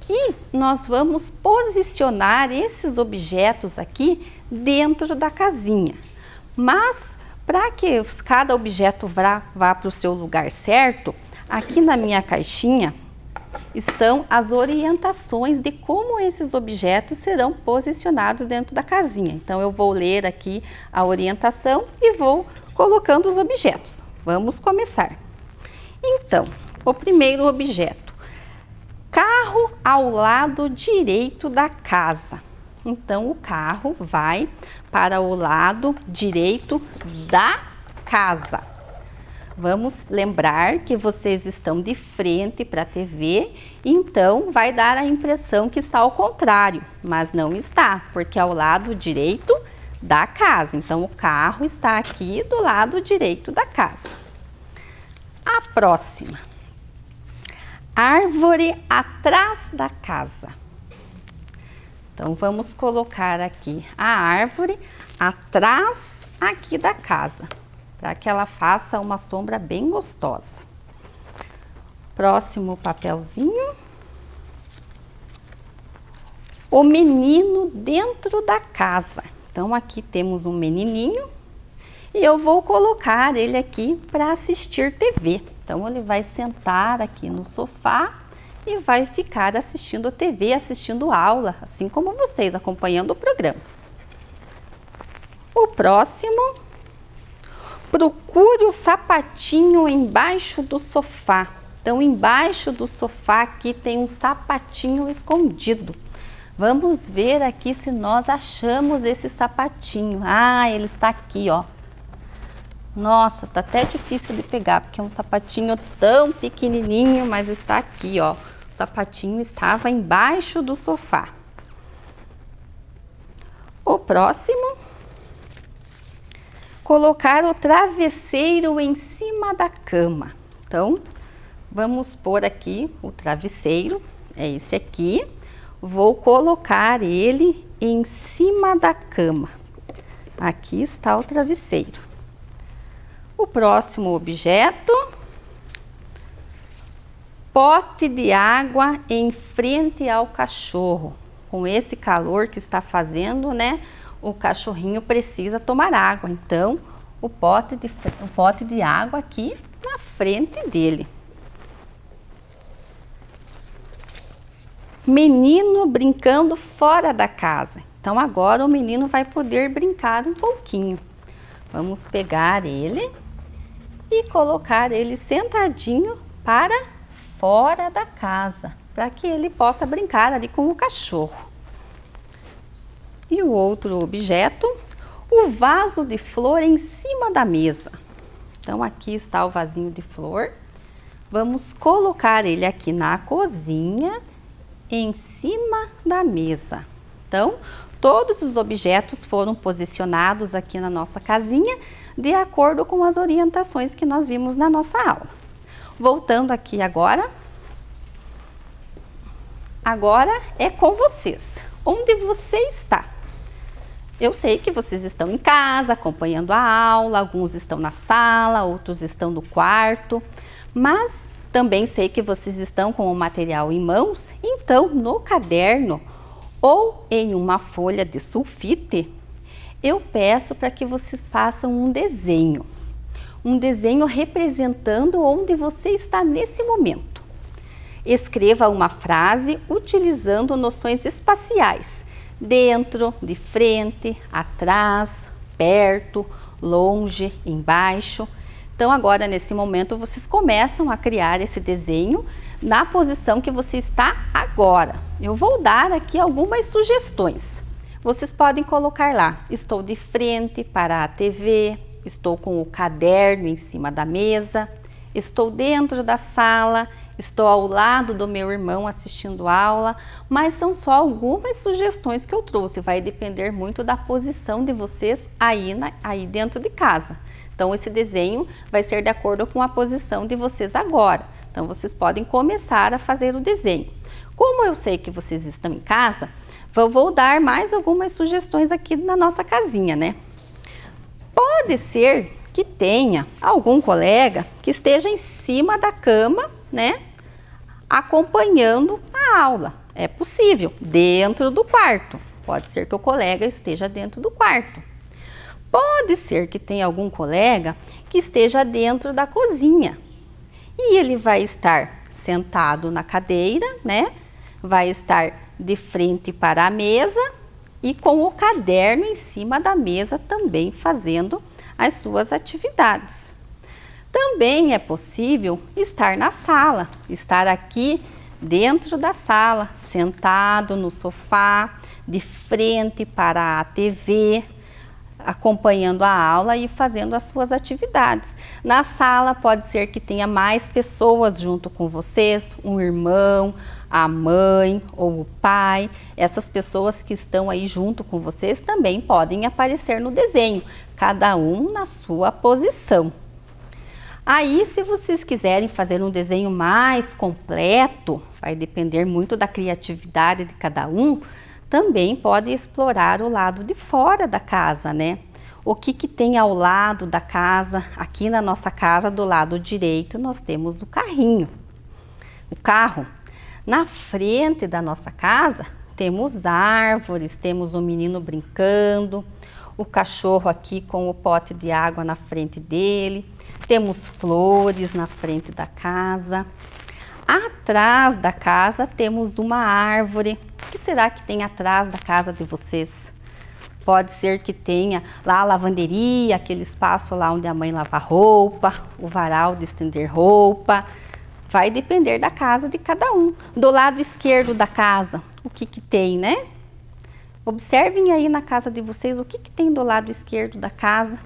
E nós vamos posicionar esses objetos aqui dentro da casinha. Mas para que cada objeto vá para o seu lugar certo, aqui na minha caixinha estão as orientações de como esses objetos serão posicionados dentro da casinha. Então eu vou ler aqui a orientação e vou colocando os objetos. Vamos começar. Então, o primeiro objeto. Carro ao lado direito da casa. Então, o carro vai para o lado direito da casa. Vamos lembrar que vocês estão de frente para a TV, então vai dar a impressão que está ao contrário, mas não está, porque é ao lado direito da casa. Então, o carro está aqui do lado direito da casa. A próxima. Árvore atrás da casa. Então, vamos colocar aqui a árvore atrás aqui da casa, para que ela faça uma sombra bem gostosa. Próximo papelzinho. O menino dentro da casa. Então, aqui temos um menininho e eu vou colocar ele aqui para assistir TV. Então, ele vai sentar aqui no sofá e vai ficar assistindo TV, assistindo aula, assim como vocês, acompanhando o programa. O próximo, procure o sapatinho embaixo do sofá. Então, embaixo do sofá aqui tem um sapatinho escondido. Vamos ver aqui se nós achamos esse sapatinho. Ah, ele está aqui, ó. Nossa, tá até difícil de pegar, porque é um sapatinho tão pequenininho, mas está aqui, ó. O sapatinho estava embaixo do sofá. O próximo, colocar o travesseiro em cima da cama. Então, vamos pôr aqui o travesseiro, é esse aqui. Vou colocar ele em cima da cama. Aqui está o travesseiro. O próximo objeto, pote de água em frente ao cachorro. Com esse calor que está fazendo, né, o cachorrinho precisa tomar água. Então, o pote de água aqui na frente dele. Menino brincando fora da casa. Então, agora o menino vai poder brincar um pouquinho. Vamos pegar ele e colocar ele sentadinho para fora da casa, para que ele possa brincar ali com o cachorro. E o outro objeto, o vaso de flor em cima da mesa. Então, aqui está o vasinho de flor. Vamos colocar ele aqui na cozinha, em cima da mesa. Então, todos os objetos foram posicionados aqui na nossa casinha de acordo com as orientações que nós vimos na nossa aula. Voltando aqui agora. Agora é com vocês. Onde você está? Eu sei que vocês estão em casa, acompanhando a aula, alguns estão na sala, outros estão no quarto, mas também sei que vocês estão com o material em mãos, então no caderno ou em uma folha de sulfite, eu peço para que vocês façam um desenho representando onde você está nesse momento. Escreva uma frase utilizando noções espaciais, dentro, de frente, atrás, perto, longe, embaixo. Então agora nesse momento vocês começam a criar esse desenho na posição que você está agora. Eu vou dar aqui algumas sugestões. Vocês podem colocar lá, estou de frente para a TV, estou com o caderno em cima da mesa, estou dentro da sala, estou ao lado do meu irmão assistindo aula, mas são só algumas sugestões que eu trouxe, vai depender muito da posição de vocês aí dentro de casa. Então esse desenho vai ser de acordo com a posição de vocês agora. Então vocês podem começar a fazer o desenho. Como eu sei que vocês estão em casa, vou dar mais algumas sugestões aqui na nossa casinha, né? Pode ser que tenha algum colega que esteja em cima da cama, né? Acompanhando a aula. É possível, dentro do quarto. Pode ser que o colega esteja dentro do quarto. Pode ser que tenha algum colega que esteja dentro da cozinha. E ele vai estar sentado na cadeira, né? Vai estar de frente para a mesa e com o caderno em cima da mesa também fazendo as suas atividades. Também é possível estar na sala, estar aqui dentro da sala, sentado no sofá, de frente para a TV, acompanhando a aula e fazendo as suas atividades. Na sala pode ser que tenha mais pessoas junto com vocês, um irmão, a mãe ou o pai. Essas pessoas que estão aí junto com vocês também podem aparecer no desenho, cada um na sua posição. Aí, se vocês quiserem fazer um desenho mais completo, vai depender muito da criatividade de cada um, também pode explorar o lado de fora da casa, né? O que tem ao lado da casa? Aqui na nossa casa, do lado direito, nós temos o carrinho, o carro. Na frente da nossa casa, temos árvores, temos um menino brincando, o cachorro aqui com o pote de água na frente dele, temos flores na frente da casa. Atrás da casa temos uma árvore. O que será que tem atrás da casa de vocês? Pode ser que tenha lá a lavanderia, aquele espaço lá onde a mãe lava roupa, o varal de estender roupa. Vai depender da casa de cada um. Do lado esquerdo da casa, o que tem, né? Observem aí na casa de vocês o que tem do lado esquerdo da casa.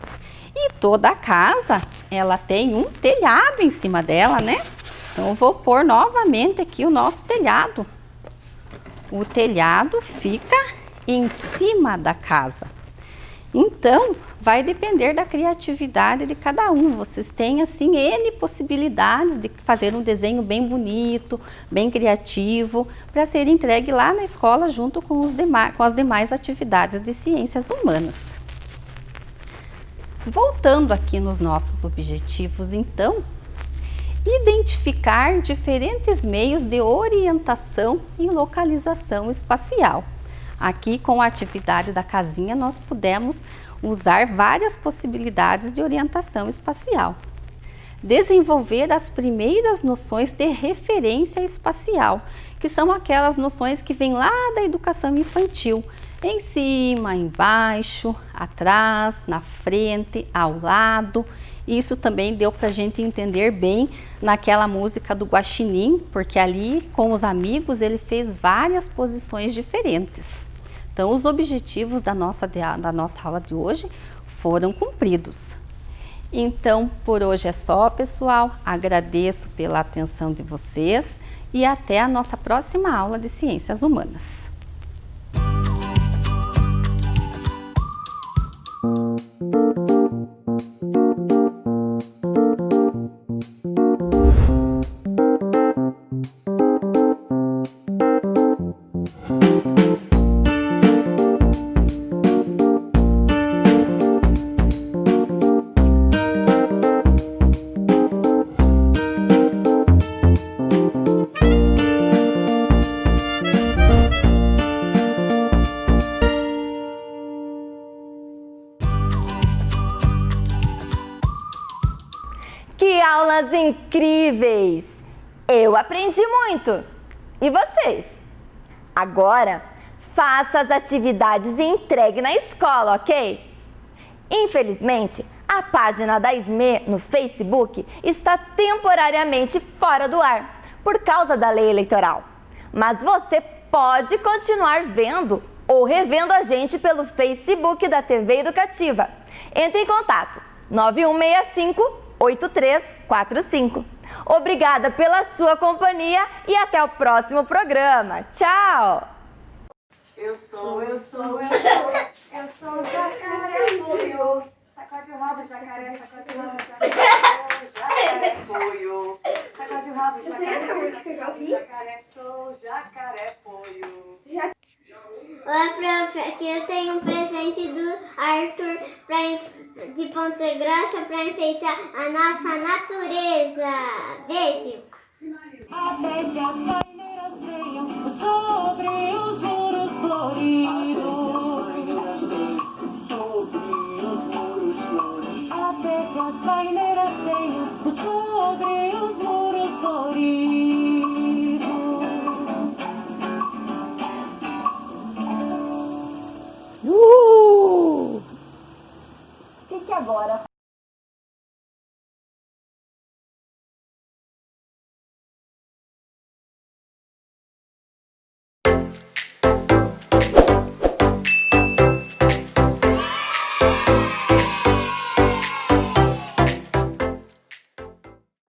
E toda a casa, ela tem um telhado em cima dela, né? Então, eu vou pôr novamente aqui o nosso telhado. O telhado fica em cima da casa. Então, vai depender da criatividade de cada um. Vocês têm, assim, N possibilidades de fazer um desenho bem bonito, bem criativo, para ser entregue lá na escola junto com as demais atividades de ciências humanas. Voltando aqui nos nossos objetivos, então, identificar diferentes meios de orientação e localização espacial. Aqui, com a atividade da casinha, nós pudemos usar várias possibilidades de orientação espacial. Desenvolver as primeiras noções de referência espacial, que são aquelas noções que vêm lá da educação infantil, em cima, embaixo, atrás, na frente, ao lado. Isso também deu para a gente entender bem naquela música do Guaxinim, porque ali, com os amigos, ele fez várias posições diferentes. Então, os objetivos da nossa aula de hoje foram cumpridos. Então, por hoje é só, pessoal. Agradeço pela atenção de vocês e até a nossa próxima aula de Ciências Humanas. Que aulas incríveis! Eu aprendi muito! E vocês? Agora, faça as atividades e entregue na escola, ok? Infelizmente, a página da SME no Facebook está temporariamente fora do ar, por causa da lei eleitoral. Mas você pode continuar vendo ou revendo a gente pelo Facebook da TV Educativa. Entre em contato 9165-8345 Obrigada pela sua companhia e até o próximo programa. Tchau! Eu sou jacaré, poio. Sacode o rabo, jacaré, sacode o rabo, jacaré, poio. Sacode o rabo, jacaré, sou jacaré, poio. Oi, prof, aqui eu tenho um presente do Arthur de Ponta Grossa para enfeitar a nossa natureza. Beijo! Até que as paineiras venham sobre os muros floridos. Até que as paineiras venham